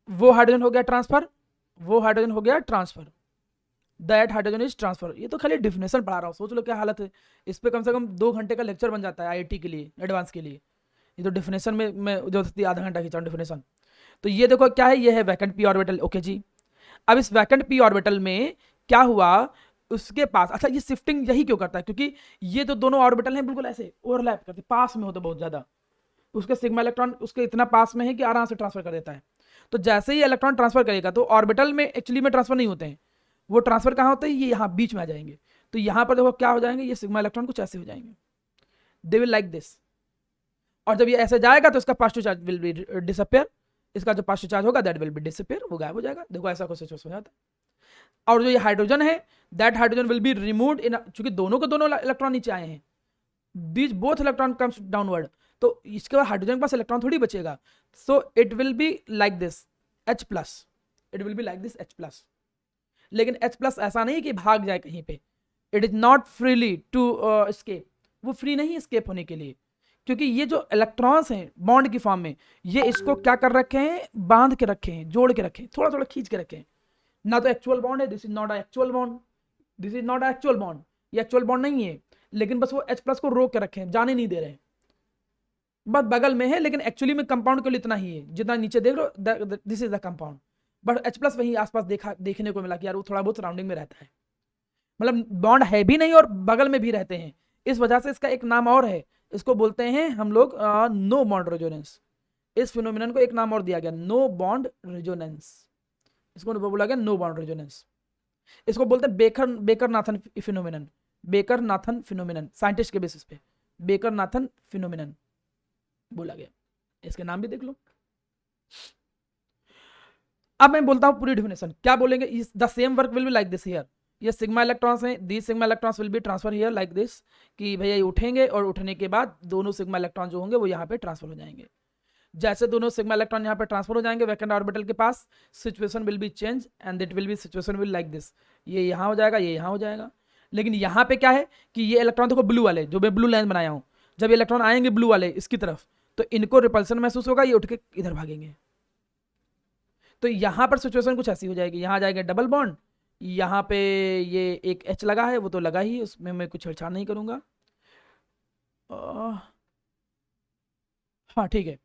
वो हाइड्रोजन हो गया ट्रांसफर, वो हाइड्रोजन हो गया transfer, that hydrogen is transfer. ये तो खाली डिफिनेशन पढ़ा रहा हूँ, सोच लो क्या हालत है। इस पे कम से कम 2 घंटे का लेक्चर बन जाता है IIT के लिए, एडवांस के लिए। ये तो डिफिनेशन में मैं जो आधा घंटा खींचा डिफिनेशन। तो ये देखो क्या है, ये है वैकेंट p ऑर्बिटल। ओके जी, अब इस वैकेंट p ऑर्बिटल में क्या हुआ, उसके पास, अच्छा ये शिफ्टिंग यही क्यों करता है, क्योंकि ये तो दोनों ऑर्बिटल हैं बिल्कुल ऐसे ओवरलैप करते, पास में होते बहुत ज्यादा, उसके सिग्मा इलेक्ट्रॉन उसके इतना पास में है कि आराम से ट्रांसफर कर देता है। तो जैसे ही इलेक्ट्रॉन ट्रांसफर करेगा तो ऑर्बिटल में एक्चुअली में ट्रांसफर नहीं होते हैं, वो ट्रांसफर कहाँ होते हैं, ये यहाँ बीच में आ जाएंगे। तो यहाँ पर देखो क्या हो जाएंगे, ये सिग्मा इलेक्ट्रॉन कुछ ऐसे हो जाएंगे, दे विल लाइक दिस। और जब ये ऐसे जाएगा तो इसका positive charge will be disappear, इसका जो पॉजिटिव चार्ज होगा दैट विल बी डिसअपियर, वो गायब हो जाएगा। देखो ऐसा कुछ हो जाता है। और जो ये हाइड्रोजन है, that hydrogen will be removed in, चूंकि दोनों को दोनों इलेक्ट्रॉन नीचे आए हैं, these both electron comes downward, तो इसके बाद हाइड्रोजन के पास इलेक्ट्रॉन थोड़ी बचेगा। So it will be like this H+, it will be like this H+। लेकिन H+ ऐसा नहीं कि भाग जाए कहीं पे, it is not freely to escape, वो फ्री नहीं एस्केप होने के लिए, क्योंकि ये जो इलेक्ट्रॉन्स हैं बॉन्ड की फॉर्म में, ये इसको क्या कर रखे हैं, बांध के रखे हैं, जोड़ के रखे हैं, थोड़ा थोड़ा खींच के रखे हैं। ना तो एक्चुअल बॉन्ड है, this is not actual bond, this is not actual bond, ये एक्चुअल बॉन्ड नहीं है, लेकिन बस वो H+ को रोक के रखे हैं, जाने नहीं दे रहे हैं, बस बगल में है, लेकिन एक्चुअली में कंपाउंड के लिए इतना ही है, जितना नीचे देख लो this is the compound, but H+ वहीं आसपास देखने को मिला कि यार वो थोड़ा बहुत सराउंडिंग में रहता है, मतलब बॉन्ड है भी नहीं और बगल में भी रहते हैं, इस वजह से इसका एक नाम और है, इसको बोलते हैं हम लोग नो बॉन्ड रेजोनेंस। इस फिनोमिनन को एक नाम और दिया गया, नो बॉन्ड रेजोनेंस, इसको बोला गया नो बॉन्ड रेजोनेंस। इसको बोलते हैं baker Nathan phenomenon, baker Nathan phenomenon, scientist के बेसिस पे बेकर नाथन फिनोमिनन बोला गया, इसके नाम भी देख लो। अब मैं बोलता हूं पूरी डेफिनेशन, क्या बोलेंगे, the same work will be like this here, ये सिग्मा इलेक्ट्रॉन्स हैं, these sigma electrons will be transfer here like this, कि भैया ये उठेंगे और उठने के बाद दोनों सिग्मा इलेक्ट्रॉन जो होंगे वो यहाँ पे ट्रांसफर हो जाएंगे। जैसे दोनों सिग्मा इलेक्ट्रॉन यहाँ पे ट्रांसफर हो जाएंगे वैकेंट ऑर्बिटल के पास, situation will be change and it will be situation will like this, ये यहाँ हो जाएगा, ये यहाँ हो जाएगा। लेकिन यहाँ पे क्या है कि ये इलेक्ट्रॉन देखो ब्लू वाले, जो मैं ब्लू लाइन बनाया हूँ, जब ये इलेक्ट्रॉन आएंगे ब्लू वाले इसकी तरफ, तो इनको रिपल्सन महसूस होगा, ये उठ के इधर भागेंगे, तो यहाँ पर सिचुएशन कुछ ऐसी हो जाएगी, यहाँ जाएगा डबल बॉन्ड, यहाँ पे ये एक H लगा है, वो तो लगा ही, उसमें मैं कुछ छेड़छाड़ नहीं करूँगा। हाँ ठीक है,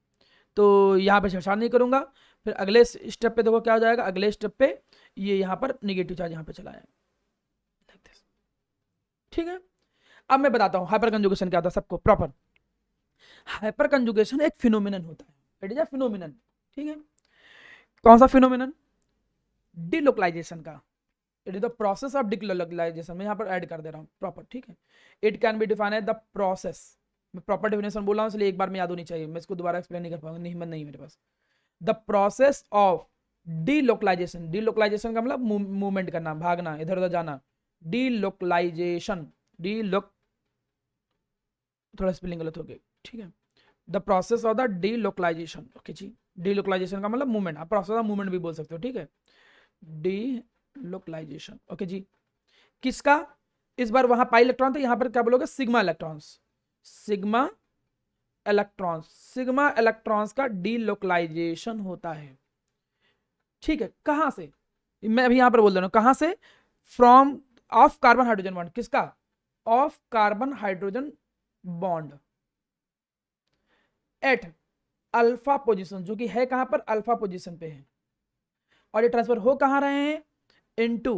तो यहाँ पे छेड़छाड़ नहीं करूँगा। फिर अगले स्टेप पे देखो क्या हो जाएगा, अगले स्टेप पे ये यहाँ पर निगेटिव चार्ज यहाँ पे चला है, ठीक है। अब मैं बताता हूँ हाइपर कंजुगेशन क्या होता है सबको प्रॉपर। हाइपर कंजुगेशन एक फिनोमिनन होता है, इट इज अ फिनोमिनन, ठीक है। कौन सा फिनोमिनन, डिलोकलाइजेशन का, it is the process of delocalisation, मैं यहाँ पर ऐड कर दे रहा हूँ प्रॉपर, ठीक है। It can be define as the process, मैं प्रॉपर डेफिनेशन बोल रहा हूँ इसलिए एक बार में याद होनी चाहिए, मैं इसको दोबारा एक्सप्लेन नहीं कर पाऊंगा, नहीं नहीं मेरे पास। The process of delocalisation, delocalisation का मतलब मूवमेंट करना, भागना, इधर उधर जाना, डिलोकलाइजेशन, थोड़ा स्पेलिंग गलत हो गई, ठीक है। The process of the delocalization, okay जी, डिलोकलाइजेशन का मतलब मूवमेंट, आप प्रोसेस ऑफ मूवमेंट भी बोल सकते हो, ठीक है, डिलोकलाइजेशन, ओके जी। किसका, इस बार वहां पाई इलेक्ट्रॉन थे, यहां पर क्या बोलोगे, sigma electrons, sigma electrons, sigma electrons का डिलोकलाइजेशन होता है, ठीक है। कहां से, मैं अभी यहां पर बोल दे रहा हूं, कहां से, from of carbon hydrogen bond, किसका, of carbon hydrogen bond at alpha position, जो कि है कहां पर, अल्फा पोजीशन पे है, और ये ट्रांसफर हो कहां रहे हैं, इनटू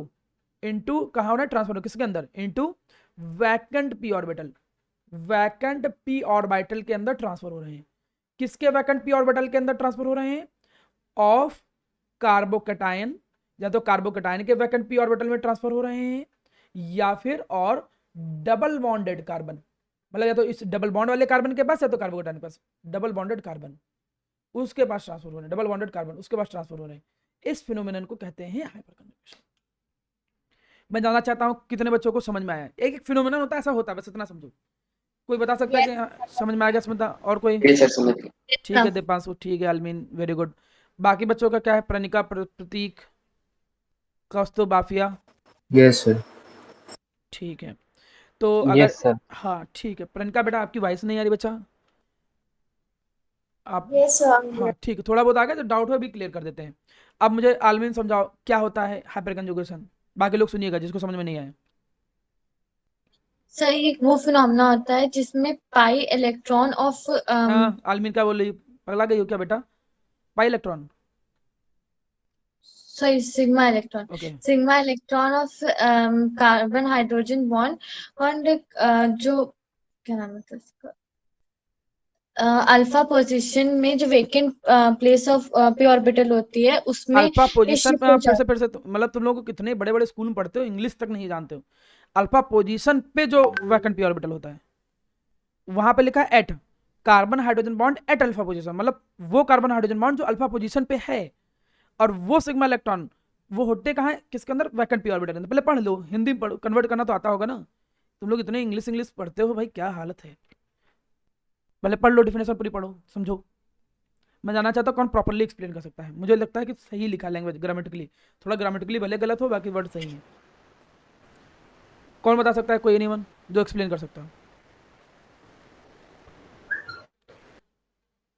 कहां हो रहा है ट्रांसफर, किसके अंदर, into vacant P orbital, vacant P orbital के अंदर ट्रांसफर हो रहे हैं। किसके वैकेंट पी ऑर्बिटल के अंदर ट्रांसफर हो रहे हैं, ऑफ कार्बोकैटायन, या तो कार्बोकैटायन के वैकेंट पी ऑर्बिटल में ट्रांसफर हो रहे हैं, या फिर और डबल बॉन्डेड कार्बन, मतलब या तो इस डबल बॉन्ड वाले कार्बन के पास या तो कार्बोकैटायन के पास, डबल बॉन्डेड कार्बन उसके पास ट्रांसफर हो रहे हैं, डबल बॉन्डेड कार्बन उसके पास ट्रांसफर हो रहे हैं। इस फिनोमेनन को कहते हैं हाइपर कंजुगेशन। मैं जानना चाहता हूं कितने बच्चों को समझ में आया, एक एक फिनोमेनन होता है, ऐसा होता है, बस इतना समझो। कोई बता सकता है कि हाँ, समझ में आ गया, समझता, और कोई, सर समझ गए। ठीक है दीपांशु, ठीक है अलमीन, वेरी गुड। बाकी बच्चों का क्या है, प्रणिका, प्रतीक, कौस्तुभ, बाफिया, यस सर। ठीक है। तो अगर यस सर। हाँ ठीक है, प्रणिका बेटा आपकी वॉइस नहीं आ रही बच्चा, आप Yes, sir. हाँ ठीक है, थोड़ा बहुत आ गया, तो डाउट है भी क्लियर कर देते हैं। अब मुझे आलमीन समझाओ क्या होता है हाइपर कंजुगेशन, बाकी लोग सुनिएगा जिसको समझ में नहीं आया। सर ये वो फिनोमेना होता है जिसमें पाई इलेक्ट्रॉन ऑफ हाँ आलमीन क्या बोल रही, पगला गई हो क्या बेटा, pi electron, sorry sigma electron, okay, sigma electron of carbon hydrogen bond जो क्या नाम है उसका, अल्फा पोजीशन में जो vacant place of P orbital होती है उसमें अल्फा पोजीशन शिफ्ट पे, हो फिर से मतलब तुम लोग को कितने बड़े बड़े स्कूल में पढ़ते हो, इंग्लिश तक नहीं जानते हो। अल्फा पोजीशन पे जो वैकेंट पी ऑर्बिटल होता है वहां पे लिखा है at carbon hydrogen bond at alpha position, मतलब वो कार्बन हाइड्रोजन बॉन्ड जो अल्फा पोजीशन पे है, और वो सिग्मा इलेक्ट्रॉन वो होते कहाँ है, किसके अंदर, वैकेंट पी ऑर्बिटल के अंदर। पहले पढ़ लो, हिंदी में पढ़ो, कन्वर्ट करना तो आता होगा ना, तुम लोग इतने इंग्लिश पढ़ते हो भाई, क्या हालत है। पहले पढ़ लो, डेफिनेशन पूरी पढ़ो, समझो, मैं जानना चाहता हूँ कौन प्रॉपरली एक्सप्लेन कर सकता है। मुझे लगता है कि सही लिखा लैंग्वेज ग्रामेटिकली, थोड़ा ग्रामेटिकली भले गलत हो, बाकी वर्ड सही है। कौन बता सकता है? कोई एनीवन जो एक्सप्लेन कर सकता हो?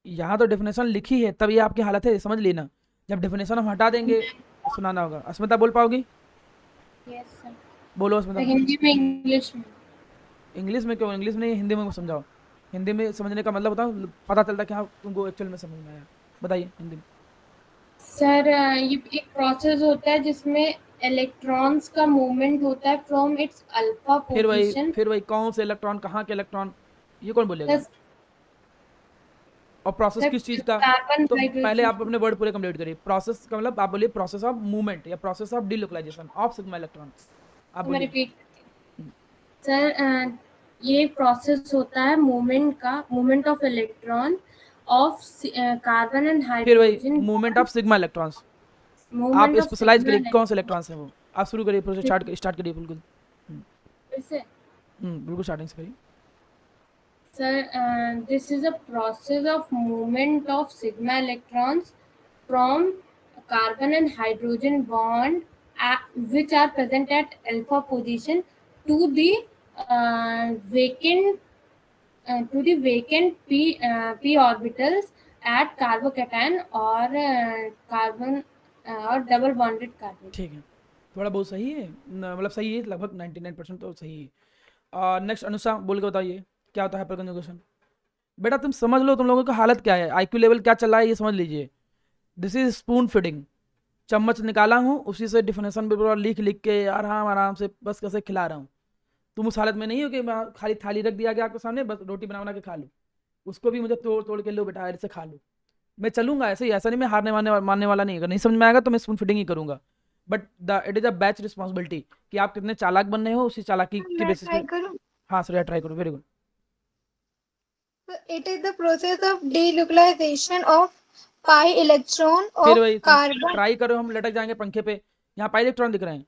यहाँ तो डेफिनेशन लिखी है, तब ये आपकी हालत है, समझ लेना। जब डेफिनेशन हम हटा देंगे तो सुनाना होगा। अस्मिता बोल पाओगी? Yes sir. बोलो अस्मिता। हिंदी में, इंग्लिश में? इंग्लिश में क्यों? इंग्लिश में नहीं, हिंदी में समझाओ। हिंदी में समझने का मतलब बताओ, पता चलता कि हाँ तुमको एक्चुअल में समझ में आया। बताइए हिंदी में। सर ये एक प्रोसेस होता है जिसमें इलेक्ट्रॉन्स का मूवमेंट होता है फ्रॉम इट्स अल्फा पोजीशन। फिर वही कौन से इलेक्ट्रॉन, कहाँ के इलेक्ट्रॉन, ये कौन बोलेगा? और प्रोसेस किस चीज का? कार्बन तो पहले आप अपने वर्ड पूरे कंप्लीट करिए। प्रोसेस का मतलब आप बोलिए प्रोसेस ऑफ मूवमेंट या process of delocalization of sigma electron. आप मैं बोलिए। रिपीट सर, ये प्रोसेस होता है मूवमेंट का, movement of electron of carbon and फिर वही hydrogen, movement of sigma electrons. आप स्पेशलाइज करिए कौन से इलेक्ट्रॉन्स हैं वो। आप शुरू करिए, प्रोसेस स्टार्ट करिए बिल्कुल। बिल्कुल स्टार्टिंग से करिए। Sir, this is a process of movement of sigma electrons from carbon and hydrogen bond which are present at alpha position to the vacant p orbitals at carbocation or carbon or double bonded carbon. ठीक है, थोड़ा बहुत सही है, मतलब सही है, लगभग 99% तो सही है। नेक्स्ट अनुषा बोल के बताइए क्या होता है हाइपर कंजुगेशन। बेटा तुम समझ लो, तुम लोगों का हालत क्या है, आईक्यू लेवल क्या चल रहा है ये समझ लीजिए। This is spoon feeding. चम्मच निकाला हूँ, उसी से डिफिनेशन भी पूरा लिख के आराम से बस कैसे खिला रहा हूँ। तुम उस हालत में नहीं हो कि मैं खाली थाली रख दिया गया आपके सामने, बस रोटी बना के खा लूँ, उसको भी मुझे तोड़ के लो बेटा ऐसे खा लो। मैं चलूंगा ऐसे ही, ऐसा नहीं मैं हारने मानने वाला नहीं। अगर नहीं समझ में आएगा तो मैं स्पून फीडिंग ही करूंगा, but it is a batch responsibility कि आप कितने चालाक बन रहे हो, उसी चालाकी के बेसिस पे। हाँ सर ट्राई करो, very good. It is the process of delocalization of pi electron फिर of वही carbon. ट्राई करो, हम लटक जाएंगे पंखे पे। यहाँ पाई इलेक्ट्रॉन दिख रहे हैं,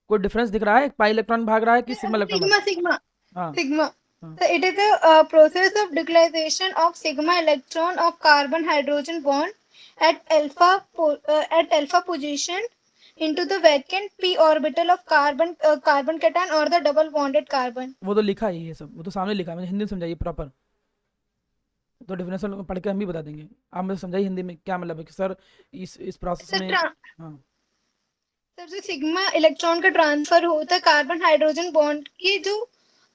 कोई डिफरेंस दिख रहा है? पाई इलेक्ट्रॉन भाग रहा है कि सिग्मा इलेक्ट्रॉन? Sigma. हाँ Sigma. हाँ। So it is the process of declaration of sigma electron of carbon hydrogen bond at alpha position into the vacant p orbital of carbon cation or the double bonded carbon. वो तो लिखा ही है सब, वो तो सामने लिखा है, मुझे हिंदी में समझाइए प्रॉपर। तो डेफिनेशन पढ़ के हम भी बता देंगे, आप मुझे समझाइए हिंदी में क्या मतलब है कि सर इस प्रोसेस में। हाँ सर जो सिग्मा इलेक्ट्रॉन का ट्रांसफर होता है कार्बन हाइड्रोजन बॉन्ड की जो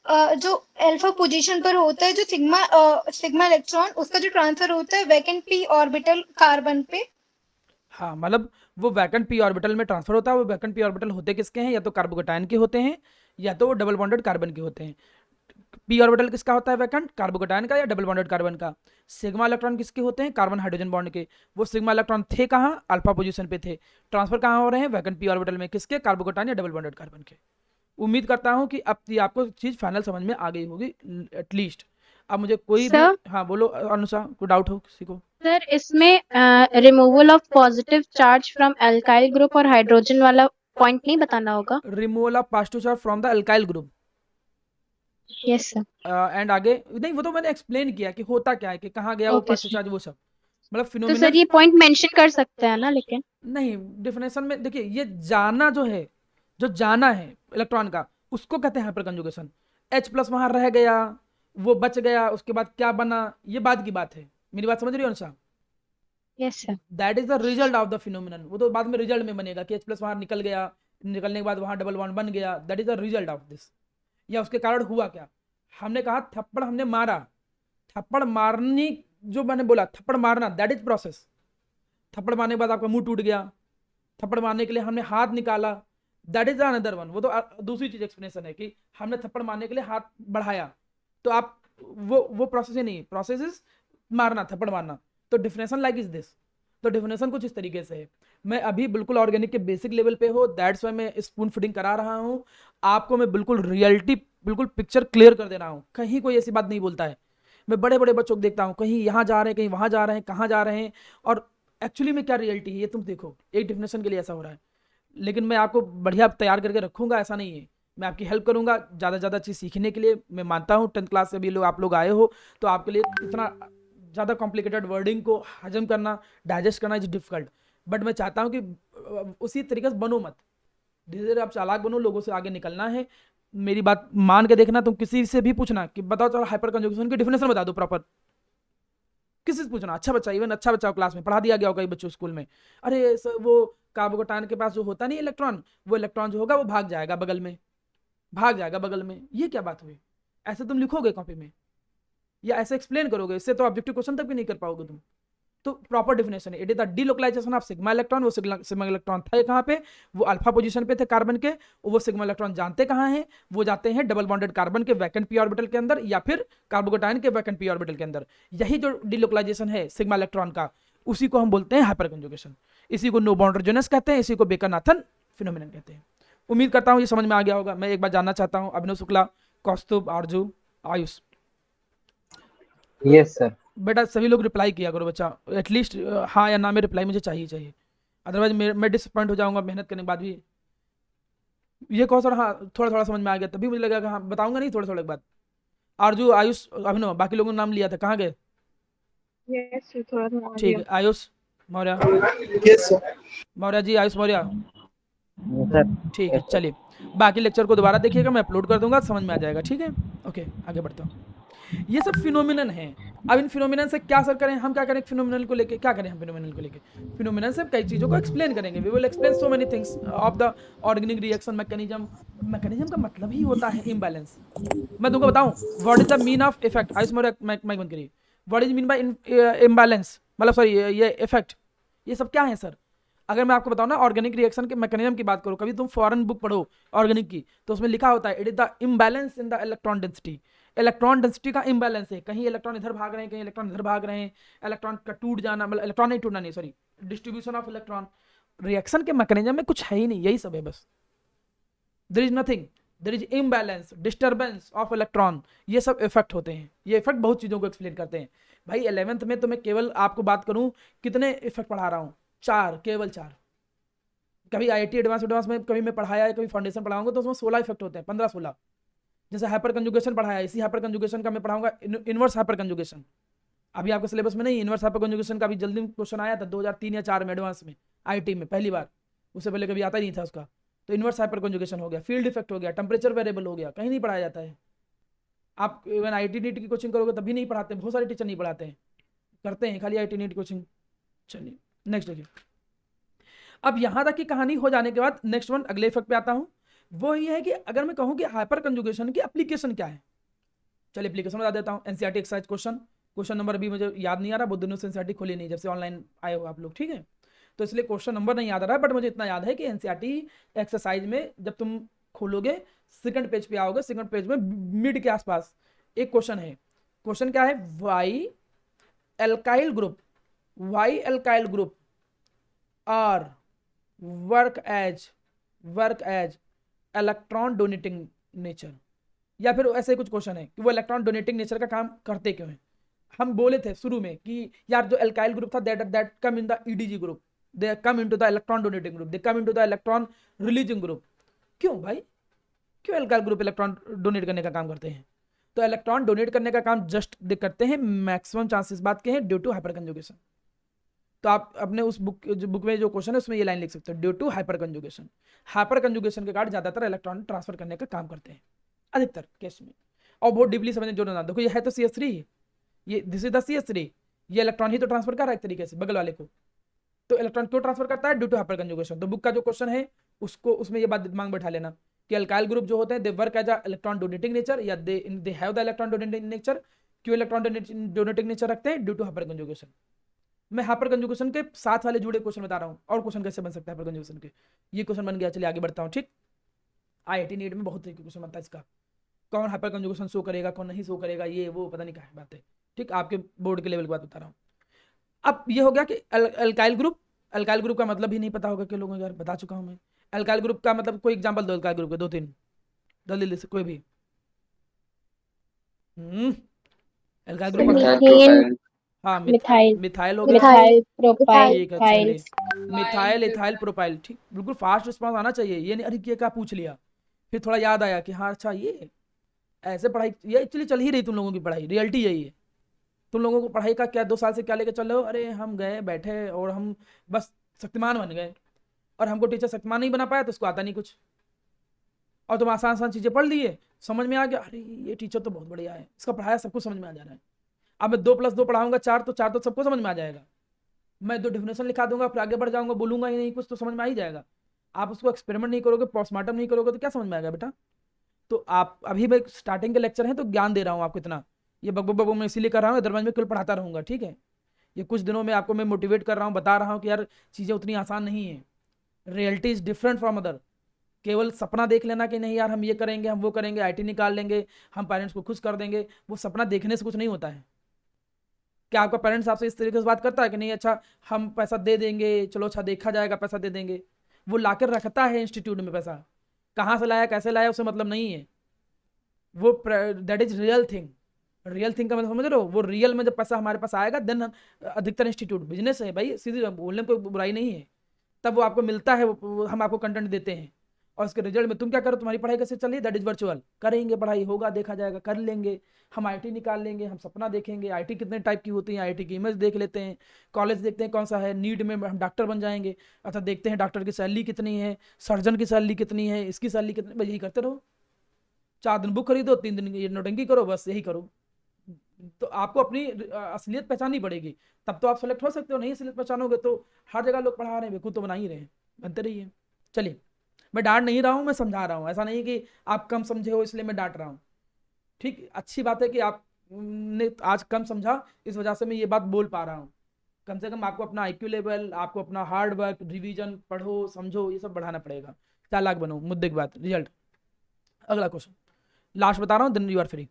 अल्फा पोजीशन पर होता है, जो सिग्मा इलेक्ट्रॉन उसका जो ट्रांसफर होता है वैकेंट पी ऑर्बिटल कार्बन पे। हाँ, मतलब वो वैकेंट पी ऑर्बिटल में ट्रांसफर होता है। वो वैकेंट पी ऑर्बिटल होते किसके हैं? या तो कार्बोकेटायन के होते हैं या तो वो डबल बॉन्डेड कार्बन के होते हैं। पी ऑर्बिटल किसका होता है वैकेंट? कार्बोकेटायन का या डबल बॉन्डेड कार्बन का। सिग्मा इलेक्ट्रॉन किसके होते हैं? कार्बन हाइड्रोजन बॉन्ड के। वो सिग्मा इलेक्ट्रॉन थे कहाँ? अल्फा पोजीशन पे थे। ट्रांसफर कहाँ हो रहे हैं? वैकेंट पी ऑर्बिटल में। किसके? कार्बोकेटायन या डबल बॉन्डेड कार्बन के। उम्मीद करता हूँ कि अब ये आपको चीज फाइनल समझ में आ गई होगी एटलीस्ट। अब मुझे कोई भी, हाँ बोलो अनुषा, कोई डाउट हो किसी को? सर इसमें removal of positive charge from alkyl group और हाइड्रोजन वाला पॉइंट नहीं बताना होगा? Removal of positive charge from the alkyl group. Yes sir. And आगे नहीं, वो तो मैंने एक्सप्लेन किया कि होता क्या है, कि कहाँ गया वो पॉजिटिव चार्ज, वो सब मतलब तो फिनोमिना। सर ये पॉइंट मेंशन कर सकते हैं ना, लेकिन नहीं, डेफिनेशन में देखिए, ये जाना जो है, जो जाना है इलेक्ट्रॉन का, उसको कहते हैं हाइपर कंजुगेशन। H प्लस वहां रह गया, वो बच गया, उसके बाद क्या बना, ये बाद की बात है। मेरी बात समझ रही हो Anusha? Yes sir. That is the result of the phenomenon. वो तो बाद में रिजल्ट में बनेगा कि H प्लस वहां निकल गया, निकलने के बाद वहां डबल बॉन्ड बन गया। That is the result of this. या उसके कारण हुआ क्या? हमने कहा थप्पड़ हमने मारा, थप्पड़ मारनी, जो मैंने बोला थप्पड़ मारना, दैट इज प्रोसेस। थप्पड़ मारने के बाद आपका मुंह टूट गया, थप्पड़ मारने के लिए हमने हाथ निकाला, दैट इज अनदर वन। वो तो दूसरी चीज एक्सप्लेनेशन है कि हमने थप्पड़ मारने के लिए हाथ बढ़ाया, तो आप वो प्रोसेस ही नहीं, प्रोसेस इज मारना, थप्पड़ मारना। तो डिफिनेशन लाइक इज दिस। तो डिफिनेशन कुछ इस तरीके से है। मैं अभी बिल्कुल ऑर्गेनिक के बेसिक लेवल पे हो, दैट्स वाई मैं स्पून फीडिंग करा रहा हूँ आपको। मैं बिल्कुल रियलिटी, बिल्कुल पिक्चर क्लियर कर दे रहा हूँ। कहीं कोई ऐसी बात नहीं बोलता है। मैं बड़े बड़े बच्चों को देखता हूँ, कहीं यहाँ जा रहे हैं, कहीं वहाँ जा रहे हैं, कहाँ जा रहे हैं, और एक्चुअली में क्या रियलिटी है ये तुम देखो। एक डिफिनेशन के लिए ऐसा हो रहा है, लेकिन मैं आपको बढ़िया तैयार करके रखूंगा, ऐसा नहीं है। मैं आपकी हेल्प करूंगा ज़्यादा से ज़्यादा चीज़ सीखने के लिए। मैं मानता हूँ 10th क्लास से भी आप लोग आए हो, तो आपके लिए इतना ज़्यादा कॉम्प्लिकेटेड वर्डिंग को हजम करना, डाइजेस्ट करना इज डिफिकल्ट, बट मैं चाहता हूँ कि उसी तरीके से बनो मत, धीरे धीरे आप चालाक बनो, लोगों से आगे निकलना है। मेरी बात मान के देखना, तुम किसी से भी पूछना कि बताओ चलो हाइपर कंजुगेशन की डेफिनेशन बता दो प्रॉपर, किसी से पूछना, अच्छा बच्चा, इवन अच्छा बच्चा क्लास में पढ़ा दिया गया होगा कई बच्चों स्कूल में, अरे सर वो कार्बोकटायन के पास जो होता नहीं इलेक्ट्रॉन, वो इलेक्ट्रॉन जो होगा वो भाग जाएगा बगल में, भाग जाएगा बगल में, ये क्या बात हुई? ऐसे तुम लिखोगे कॉपी में या ऐसे एक्सप्लेन करोगे, इससे तो ऑब्जेक्टिव क्वेश्चन तक भी नहीं कर पाओगे तुम। तो प्रॉपर डेफिनेशन है, it is the delocalization of sigma electron. वो सिग्मा इलेक्ट्रॉन थे कहाँ पे? वो अल्फा पोजीशन पे थे कार्बन के, वो सिग्मा इलेक्ट्रॉन जानते कहाँ हैं? वो जाते हैं डबल बॉन्डेड कार्बन के वैकेंट पी ऑर्बिटल के अंदर या फिर कार्बोकटायन के वैकेंट पी ऑर्बिटल के अंदर। यही जो डीलोकलाइजेशन है सिग्मा इलेक्ट्रॉन का, उसी को हम बोलते हैं हाइपर कंजुगेशन। इसी को नो बाउंड्री जोनेस कहते हैं, इसी को बेकर-नाथन फिनोमेनन कहते हैं। उम्मीद करता हूँ ये समझ में आ गया होगा। मैं एक बार जानना चाहता हूँ अभिनव शुक्ला, कौस्तुभ, आरजू, आयुष। Yes sir. बेटा सभी लोग रिप्लाई किया करो बच्चा, एटलीस्ट हाँ या ना में रिप्लाई मुझे चाहिए, अदरवाइज मैं डिसअपॉइंट हो जाऊंगा मेहनत करने के बाद भी। ये कहो सर हाँ थोड़ा थोड़ा समझ में आ गया, तभी मुझे लगा कि हाँ बताऊंगा नहीं थोड़ा थोड़ा के बाद। आरजू, आयुष, अभिनव, बाकी लोगों ने नाम लिया था, कहाँ गए? यस सर, थोड़ा थोड़ा आ ठीक है, गया। Ayush Maurya, yes sir. Maurya ji, Ayush Maurya, sir ठीक है। चलिए बाकी लेक्चर को दोबारा देखिएगा, मैं अपलोड कर दूंगा, समझ में आ जाएगा, ठीक है। ओके आगे बढ़ता हूँ। ये सब फिनोमिनन है। अब इन फिनोमिनन से क्या सर करें, हम क्या करें फिनोमिनन को लेके, क्या करें हम फिनोमिनन को लेके? फिनोमिनन से कई चीज़ों को एक्सप्लेन करेंगे। We will explain so many things of the organic reaction mechanism. Mechanism का मतलब ही होता है इम्बैलेंस। मैं तुमको बताऊं what is the mean of effect. Ayush Maurya mike बंद करिए। What is mean by imbalance, मतलब सॉरी ये इफेक्ट, ये सब क्या है सर? अगर मैं आपको बताऊं ना ऑर्गेनिक रिएक्शन के मैकेनिज्म की बात करो, कभी तुम फॉरेन बुक पढ़ो ऑर्गेनिक की, तो उसमें लिखा होता है it is the imbalance in the electron density. Electron density का इम्बैलेंस है, कहीं इलेक्ट्रॉन इधर भाग रहे हैं, कहीं इलेक्ट्रॉन इधर भाग रहे हैं, इलेक्ट्रॉन का टूट जाना, मतलब इलेक्ट्रॉन नहीं टूटना नहीं, sorry distribution of electron. Reaction के मैकेनिज्म में कुछ है ही नहीं, यही सब है बस। There is nothing, there is imbalance, disturbance of electron, ये सब इफेक्ट होते हैं। ये इफेक्ट बहुत चीज़ों को एक्सप्लेन करते हैं। भाई 11th में तो मैं केवल आपको बात करूँ कितने इफेक्ट पढ़ा रहा हूँ, 4, केवल 4। कभी IIT एडवांस में कभी मैं पढ़ाया है, कभी फाउंडेशन पढ़ाऊंगा तो उसमें 16 इफेक्ट होते हैं, 15-16। जैसे हाइपर कंजुगेशन पढ़ाया, इसी हाइपर कंजुगेशन का मैं पढ़ाऊंगा इनवर्स हाइपर कंजुगेशन। अभी आपके सिलेबस में नहीं, इनवर्स हाइपर कंजुगेशन का भी जल्दी क्वेश्चन आया था 2003 या 4 में एडवांस में IIT में पहली बार, उससे पहले कभी आता ही नहीं था उसका। तो इनवर्स हाइपर कंजुगेशन हो गया, फील्ड इफेक्ट हो गया, टेम्परेचर वेरिएबल हो गया, कहीं नहीं पढ़ाया जाता है। आप इवन IIT नीट की कोचिंग करोगे तभी नहीं पढ़ाते, बहुत सारे टीचर नहीं पढ़ाते हैं, करते हैं खाली IIT नीट कोचिंग। चलिए नेक्स्ट देखिए। अब यहाँ तक की कहानी हो जाने के बाद नेक्स्ट वन अगले इफेक्ट पे आता हूँ। वो ये है कि अगर मैं कहूँ कि हाइपर कंजुगेशन की एप्लीकेशन क्या है, चलिए एप्लीकेशन बता देता हूँ। NCERT एक्सरसाइज क्वेश्चन नंबर अभी मुझे याद नहीं आ रहा, बहुत दिनों से NCERT खोली नहीं, जब से ऑनलाइन आए हो आप लोग, ठीक है, तो इसलिए क्वेश्चन नंबर नहीं याद आ रहा है, बट मुझे इतना याद है कि NCERT एक्सरसाइज में जब तुम खोलोगे सेकंड पेज पे आओगे, सेकंड पेज में मिड के आसपास एक क्वेश्चन है। क्वेश्चन क्या है? Why alkyl group are work as electron donating nature, या फिर ऐसे कुछ क्वेश्चन है कि वो इलेक्ट्रॉन डोनेटिंग नेचर का काम करते क्यों हैं। हम बोले थे शुरू में कि यार जो एल्काइल ग्रुप था that come in the EDG group, they come into the electron donating group, they come into the electron releasing group. क्यों भाई, क्यों एल्काइल ग्रुप इलेक्ट्रॉन डोनेट करने का काम करते हैं? तो इलेक्ट्रॉन डोनेट करने का काम जस्ट दे करते हैं, मैक्सिमम चांसेस बात के हैं ड्यू टू हाइपर कंजुगेशन। तो आप अपने उस बुक में जो क्वेश्चन है उसमें ये लाइन लिख सकते हो, due to hyperconjugation. Hyperconjugation के कारण ज्यादातर इलेक्ट्रॉन ट्रांसफर करने का काम करते हैं अधिकतर केस में। और बहुत डीपली समझने जो ना, देखो ये है तो CH3, ये दिस इज द CH3, ये इलेक्ट्रॉन ही तो ट्रांसफर कर रहा है एक तरीके से बगल वाले को। तो इलेक्ट्रॉन क्यों ट्रांसफर करता है? Due to hyperconjugation. तो बुक का जो क्वेश्चन है उसको, उसमें ये बात दिमाग में बैठा लेना कि अल्काइल ग्रुप जो होते हैं they work as a electron donating nature, या they have the electron donating nature. क्यों इलेक्ट्रॉन डोनेटिंग नेचर रखते हैं? Due to hyperconjugation. मैं हाइपर कंजुगेशन के साथ वाले जुड़े क्वेश्चन बता रहा हूँ, और क्वेश्चन कैसे बन सकता है हाइपर कंजुगेशन के। ये क्वेश्चन बन गया, चलिए आगे बढ़ता हूँ, ठीक। IIT नीट में बहुत तरीके क्वेश्चन बनता है इसका, कौन हाइपर कंजुगेशन शो करेगा, कौन नहीं शो करेगा, ये वो पता नहीं क्या बात है, ठीक। आपके बोर्ड के लेवल की बात बता रहा हूँ। अब ये हो गया कि अल्काइल ग्रुप का मतलब ही नहीं पता होगा कि लोगों को, यार बता चुका हूँ मैं। अल्काइल ग्रुप का मतलब कोई एग्जांपल दो अल्काइल ग्रुप के, 2-3 जल्दी से कोई भी। अल्काइल ग्रुप मीथेन, हाँ मिथाइल हो गया, मिथाइल प्रोपाइल, ठीक है चलिए, मिथाइल इथाइल प्रोपाइल, ठीक। बिल्कुल फास्ट रिस्पांस आना चाहिए, ये नहीं अरे ये क्या पूछ लिया, फिर थोड़ा याद आया कि हाँ अच्छा ये ऐसे पढ़ाई, ये एक्चुअली चल ही रही तुम लोगों की पढ़ाई, रियलिटी यही है। तुम लोगों को पढ़ाई का क्या 2 साल से क्या लेके चल रहे हो? अरे हम गए बैठे और हम बस शक्तिमान बन गए, और हमको टीचर शक्तिमान नहीं बना पाया तो उसको आता नहीं कुछ, और तुम आसान आसान चीजें पढ़ लिए, समझ में आ गया, अरे ये टीचर तो बहुत बढ़िया है, इसका पढ़ाया सबको समझ में आ जा रहा है। अब मैं 2+2 पढ़ाऊंगा 4, तो 4 तो सबको समझ में आ जाएगा। मैं 2 डेफिनेशन लिखा दूंगा, फिर आगे बढ़ जाऊंगा, बोलूंगा ही नहीं कुछ, तो समझ में आ ही जाएगा। आप उसको एक्सपेरिमेंट नहीं करोगे, पोस्टमार्टम नहीं करोगे, तो क्या समझ में आएगा बेटा? तो आप अभी मैं स्टार्टिंग के लेक्चर है तो ज्ञान दे रहा हूँ आपको इतना, ये बकबक बकबक मैं इसीलिए कर रहा हूँ, अदरवाइज मैं केवल पढ़ाता रहूंगा, ठीक है? ये कुछ दिनों में आपको मैं मोटिवेट कर रहा हूँ, बता रहा हूँ कि यार चीज़ें उतनी आसान नहीं है, reality is different from other. केवल सपना देख लेना कि नहीं यार हम ये करेंगे, हम वो करेंगे, आईटी निकाल लेंगे, हम पेरेंट्स को खुश कर देंगे, वो सपना देखने से कुछ नहीं होता है। क्या आपका पेरेंट्स आपसे इस तरीके से बात करता है कि नहीं अच्छा हम पैसा दे देंगे, चलो अच्छा देखा जाएगा, पैसा दे देंगे? वो लाकर रखता है इंस्टीट्यूट में पैसा, कहाँ से लाया कैसे लाया उसे मतलब नहीं है, वो that is real thing. Real thing का मतलब समझ रहे हो? वो रियल में जब पैसा हमारे पास आएगा देन, अधिकतर इंस्टीट्यूट बिजनेस है भाई, सीधी बोलने में कोई बुराई नहीं है, तब वो आपको मिलता है, वो हम आपको कंटेंट देते हैं, और उसके रिजल्ट में तुम क्या करो, तुम्हारी पढ़ाई कैसे चल रही है, दैट इज वर्चुअल, करेंगे पढ़ाई, होगा देखा जाएगा, कर लेंगे, हम आईटी निकाल लेंगे, हम सपना देखेंगे, आईटी कितने टाइप की होती है, आईटी की इमेज देख लेते हैं, कॉलेज देखते हैं कौन सा है, नीट में हम डॉक्टर बन जाएंगे, अच्छा देखते हैं डॉक्टर की सैलरी कितनी है, सर्जन की सैलरी कितनी है, इसकी सैलरी कितनी, बस यही करते रहो। 4 दिन बुक खरीदो, 3 दिन ये नोटंकी करो, बस यही करो। तो आपको अपनी असलियत पहचाननी पड़ेगी, तब तो आप सेलेक्ट हो सकते हो। नहीं असलियत पहचानोगे तो हर जगह लोग पढ़ा रहे हैं, बेवकूफ तो बना ही रहे हैं, बनते रहिए। चलिए, मैं डांट नहीं रहा हूँ, मैं समझा रहा हूँ, ऐसा नहीं कि आप कम समझे हो इसलिए मैं डांट रहा हूँ, ठीक? अच्छी बात है कि आपने आज कम समझा, इस वजह से मैं ये बात बोल पा रहा हूँ। कम से कम आपको अपना आईक्यू लेवल, आपको अपना हार्ड वर्क, रिवीजन, पढ़ो समझो, ये सब बढ़ाना पड़ेगा, चालाक बनो। मुद्दे की बात, रिजल्ट। अगला क्वेश्चन लास्ट बता रहा हूँ, then you are free.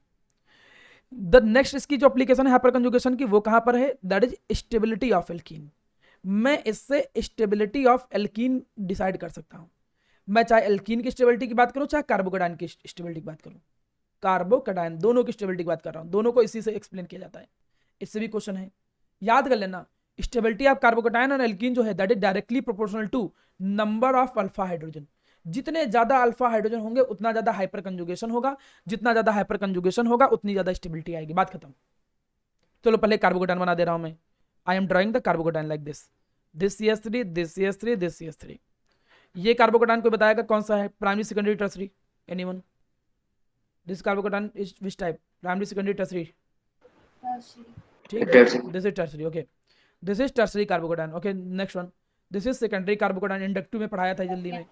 The next इसकी जो एप्लीकेशन है हाइपर कंजुगेशन की, वो कहां पर है? That is stability of alkene. मैं इससे स्टेबिलिटी ऑफ एल्कीन डिसाइड कर सकता हूं। मैं चाहे एल्कीन की स्टेबिलिटी की बात करूं, चाहे कार्बोकेटाइन की स्टेबिलिटी की बात करूं, कार्बोकेटाइन दोनों की स्टेबिलिटी की बात कर रहा हूं, दोनों को इसी से एक्सप्लेन किया जाता है। इससे भी क्वेश्चन है, याद कर लेना, स्टेबिलिटी ऑफ कार्बोकेटाइन और एल्कीन जो है that is directly proportional to number of alpha hydrogen. जितने ज्यादा अल्फा हाइड्रोजन होंगे उतना ज्यादा हाइपर कंजुगेशन होगा, जितना ज्यादा हाइपर कंजुगेशन होगा उतनी ज्यादा स्टेबिलिटी आएगी। बात खत्म। चलो पहले कार्बोकेटाइन बना दे रहा हूं मैं। I am drawing the carbocation like this, this CH3, this CH3, this CH3। ये कार्बोकेटाइन को बताएगा कौन सा है, primary secondary tertiary, anyone? This carbocation is which type, primary secondary tertiary? ठीक, this is tertiary, okay, this is tertiary carbocation, okay. Next one, this is secondary carbocation, inductive में पढ़ाया था जल्दी में।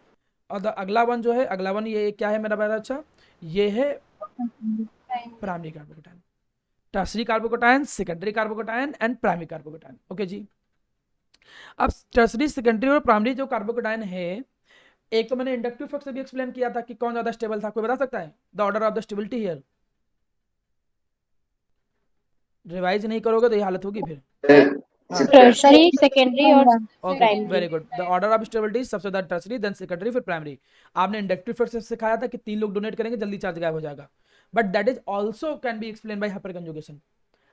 और अगला वन जो है, अगला वन ये क्या है मेरा बेटा? अच्छा, ये है primary carbocation, tertiary carbocation, secondary carbocation and primary carbocation, okay जी। अब टर्सरी, सेकेंडरी और प्राइमरी जो कार्बोकेटाइन है, एक तो मैंने इंडक्टिव इफेक्ट से भी एक्सप्लेन किया था कि कौन ज्यादा स्टेबल था, कोई बता सकता है the order of the stability here? Revise नहीं करोगे तो ये हालत होगी फिर। टर्सरी, सेकेंडरी और okay, primary. Very good. The order of stability सबसे ज्यादा टर्सरी, देन सेकेंडरी, फिर प्राइमरी। आपने इंडक्टिव इफेक्ट से सिखाया था कि 3 लोग डोनेट करेंगे जल्दी चार्ज गायब हो जाएगा, but that is also can be explain by hyper conjugation.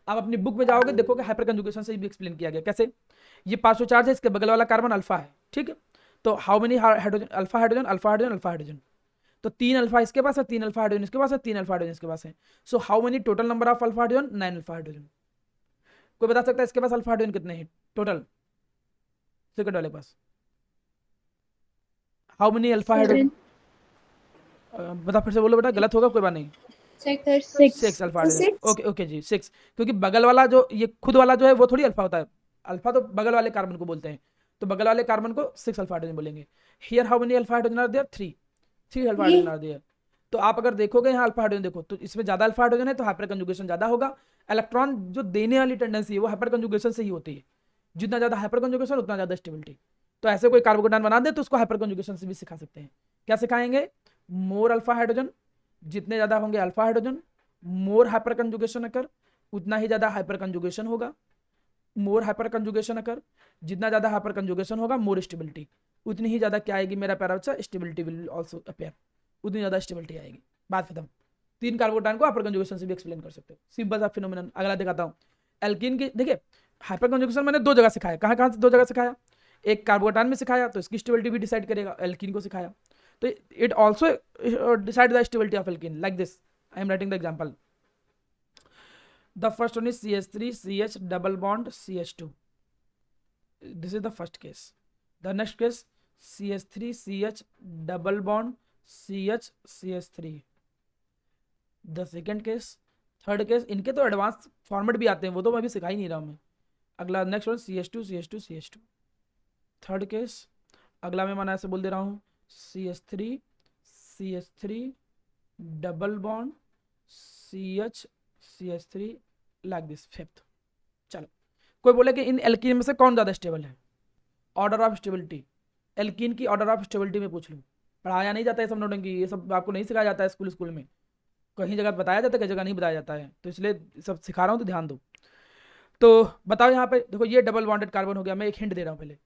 आप अपनी बुक में जाओगे देखोगे हाइपर कंजुगेशन से भी एक्सप्लेन किया गया। कैसे? ये 500 चार्ज है, इसके बगल वाला कार्बन अल्फा है, ठीक है? तो how many hydrogen, alpha hydrogen, alpha hydrogen, alpha hydrogen, तो 3 अल्फा इसके पास है, 3 अल्फा हाइड्रोजन इसके पास है, 3 अल्फा हाइड्रोजन इसके पास है। सो how many total number of alpha hydrogen? 9 alpha hydrogen. कोई बता सकता है इसके पास अल्फा हाइड्रोजन कितने हैं टोटल? सेकंड वाले पास हाउ मेनी अल्फा हाइड्रोजन? बता, फिर से बोलो बेटा, गलत होगा कोई बात नहीं। 6 अल्फा हाइड्रोजन, ओके ओके जी, 6। क्योंकि बगल वाला जो ये खुद वाला जो है वो थोड़ी अल्फा होता है, अल्फा तो बगल वाले कार्बन को बोलते हैं, तो बगल वाले कार्बन को 6 अल्फा हाइड्रोजन बोलेंगे। Here how many alpha hydrogen are there? 3 alpha hydrogen are there. तो आप अगर देखोगे यहाँ अल्फा हाइड्रोजन देखो, तो इसमें ज्यादा अल्फा हाइड्रोजन है तो हाइपर कंजुगेशन ज्यादा होगा। इलेक्ट्रॉन जो देने वाली टेंडेंसी है वो हाइपर कंजुगेशन से ही होती है, जितना ज्यादा हाइपर कंजुगेशन उतना ज्यादा स्टेबिलिटी। तो ऐसे कोई कार्बोकेटाइन बना दे तो उसको हाइपर कंजुगेशन से भी सिखा सकते हैं। क्या सिखाएंगे? मोर अल्फा हाइड्रोजन, जितने ज्यादा होंगे अल्फा हाइड्रोजन, मोर हाइपर कंजुगेशन अकर, उतना ही ज्यादा हाइपर कंजुगेशन होगा। मोर हाइपर कंजुगेशन अकर, जितना ज्यादा हाइपर कंजुगेशन होगा मोर स्टेबिलिटी, उतनी ही ज्यादा क्या आएगी मेरा प्यारा बच्चा? स्टेबिलिटी विल आल्सो अपीयर, उतनी ज्यादा स्टेबिलिटी आएगी। बात खत्म। 3 कार्बोकेटाइन को हाइपर कंजुगेशन से भी एक्सप्लेन कर सकते हो, सिंपल सा फिनोमेनन। अगला दिखाता हूँ, एल्कीन की। देखिए हाइपर कंजुगेशन मैंने 2 जगह सिखाया, कहाँ कहाँ से 2 जगह सिखाया? एक कार्बोकेटाइन में सिखाया तो इसकी स्टेबिलिटी भी डिसाइड करेगा, एल्कीन को सिखाया तो it also decide the stability of alkene like this. I am writing the example. The first one is CH3 CH double bond CH2. This is the first case. The next case CH3 CH double bond CH CH3. The second case. Third case, इनके तो advance format भी आते हैं, वो तो मैं अभी सिखा ही नहीं रहा हूँ मैं. अगला next one CH2 CH2 CH2. Third case. अगला मैं माना ऐसे बोल दे रहा हूँ CH3 CH3 double bond CH CH3 like this. Fifth. चलो, कोई बोले कि इन एल्कीन में से कौन ज़्यादा स्टेबल है? Order of stability. एल्कीन की ऑर्डर ऑफ स्टेबिलिटी में पूछ लूँ. पढ़ाया नहीं जाता है सब नोटेंगी, ये सब आपको नहीं सिखाया जाता है स्कूल में. कहीं जगह बताया जाता है, कई जगह नहीं बताया जाता है, तो इसलिए सब सिखा रहा हूँ तो ध्यान दो. तो बताओ यहाँ पे देखो, ये डबल बॉन्डेड कार्बन हो गया. मैं एक हिंट दे रहा हूँ पहले.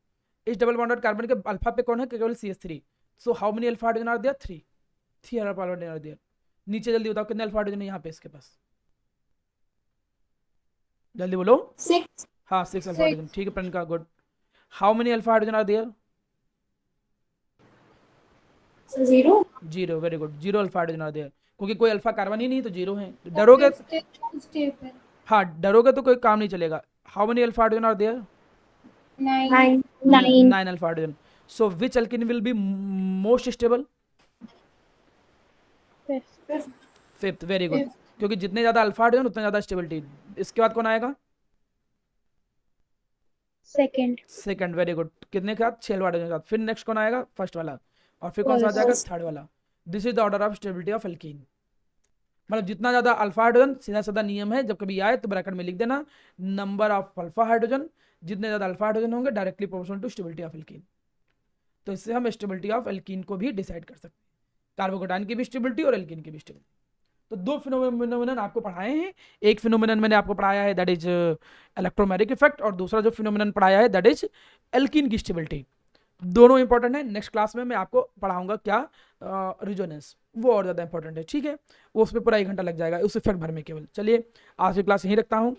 इस डबल बॉन्डेड कार्बन के अल्फा पे कौन है? केवल CH3. So how many alpha hydrogen are there? 3. 3 alpha hydrogen are there. नीचे जल्दी बताओ कितने अल्फा हाइड्रोजन है यहाँ पे इसके पास? जल्दी बोलो. 6. हाँ 6 अल्फा हाइड्रोजन. ठीक है Pranika, good. How many alpha hydrogen are there? 0. 0. Very good. 0 alpha hydrogen are there, क्योंकि कोई अल्फा कार्बन ही नहीं तो 0 है. डरोगे? हाँ डरोगे तो कोई काम नहीं चलेगा. How many alpha hydrogen are there? 9. 9 alpha hydrogen. So which alkene will be most stable? Fifth. Very good. क्योंकि जितने ज्यादा अल्फा हाइड्रोजन उतने ज्यादा स्टेबिलिटी. इसके बाद कौन आएगा? सेकंड. Very good. कितने के साथ? 6 अल्फा हाइड्रोजन के साथ. फिर नेक्स्ट कौन आएगा? फर्स्ट वाला. और फिर कौन सा आ जाएगा? थर्ड वाला. This is the order of stability of alkene. मतलब जितना ज्यादा अल्फा हाइड्रोजन, सीधा साधा नियम है, जब कभी आए तो ब्रैकेट में लिख देना नंबर ऑफ अल्फा हाइड्रोजन. जितने ज्यादा अल्फा हाइड्रोजन होंगे directly proportional to stability of alkene. तो इससे हम स्टेबिलिटी ऑफ एल्कीन को भी डिसाइड कर सकते हैं. कार्बोकेटाइन की भी स्टेबिलिटी और एल्कीन की भी स्टेबिलिटी. तो दो फिनोमेनन आपको पढ़ाए हैं. एक फिनोमेनन मैंने आपको पढ़ाया है दैट इज इलेक्ट्रोमैग्नेटिक इफेक्ट, और दूसरा जो फिनोमेनन पढ़ाया है दैट इज एल्कीन की स्टेबिलिटी. दोनों इंपॉर्टेंट है. नेक्स्ट क्लास में मैं आपको पढ़ाऊंगा क्या? रिजोनेंस. वो और ज़्यादा इंपॉर्टेंट है. ठीक है, वो उस पर पूरा 1 घंटा लग जाएगा उस इफेक्ट भर में केवल. चलिए आज की क्लास यहीं रखता हूँ.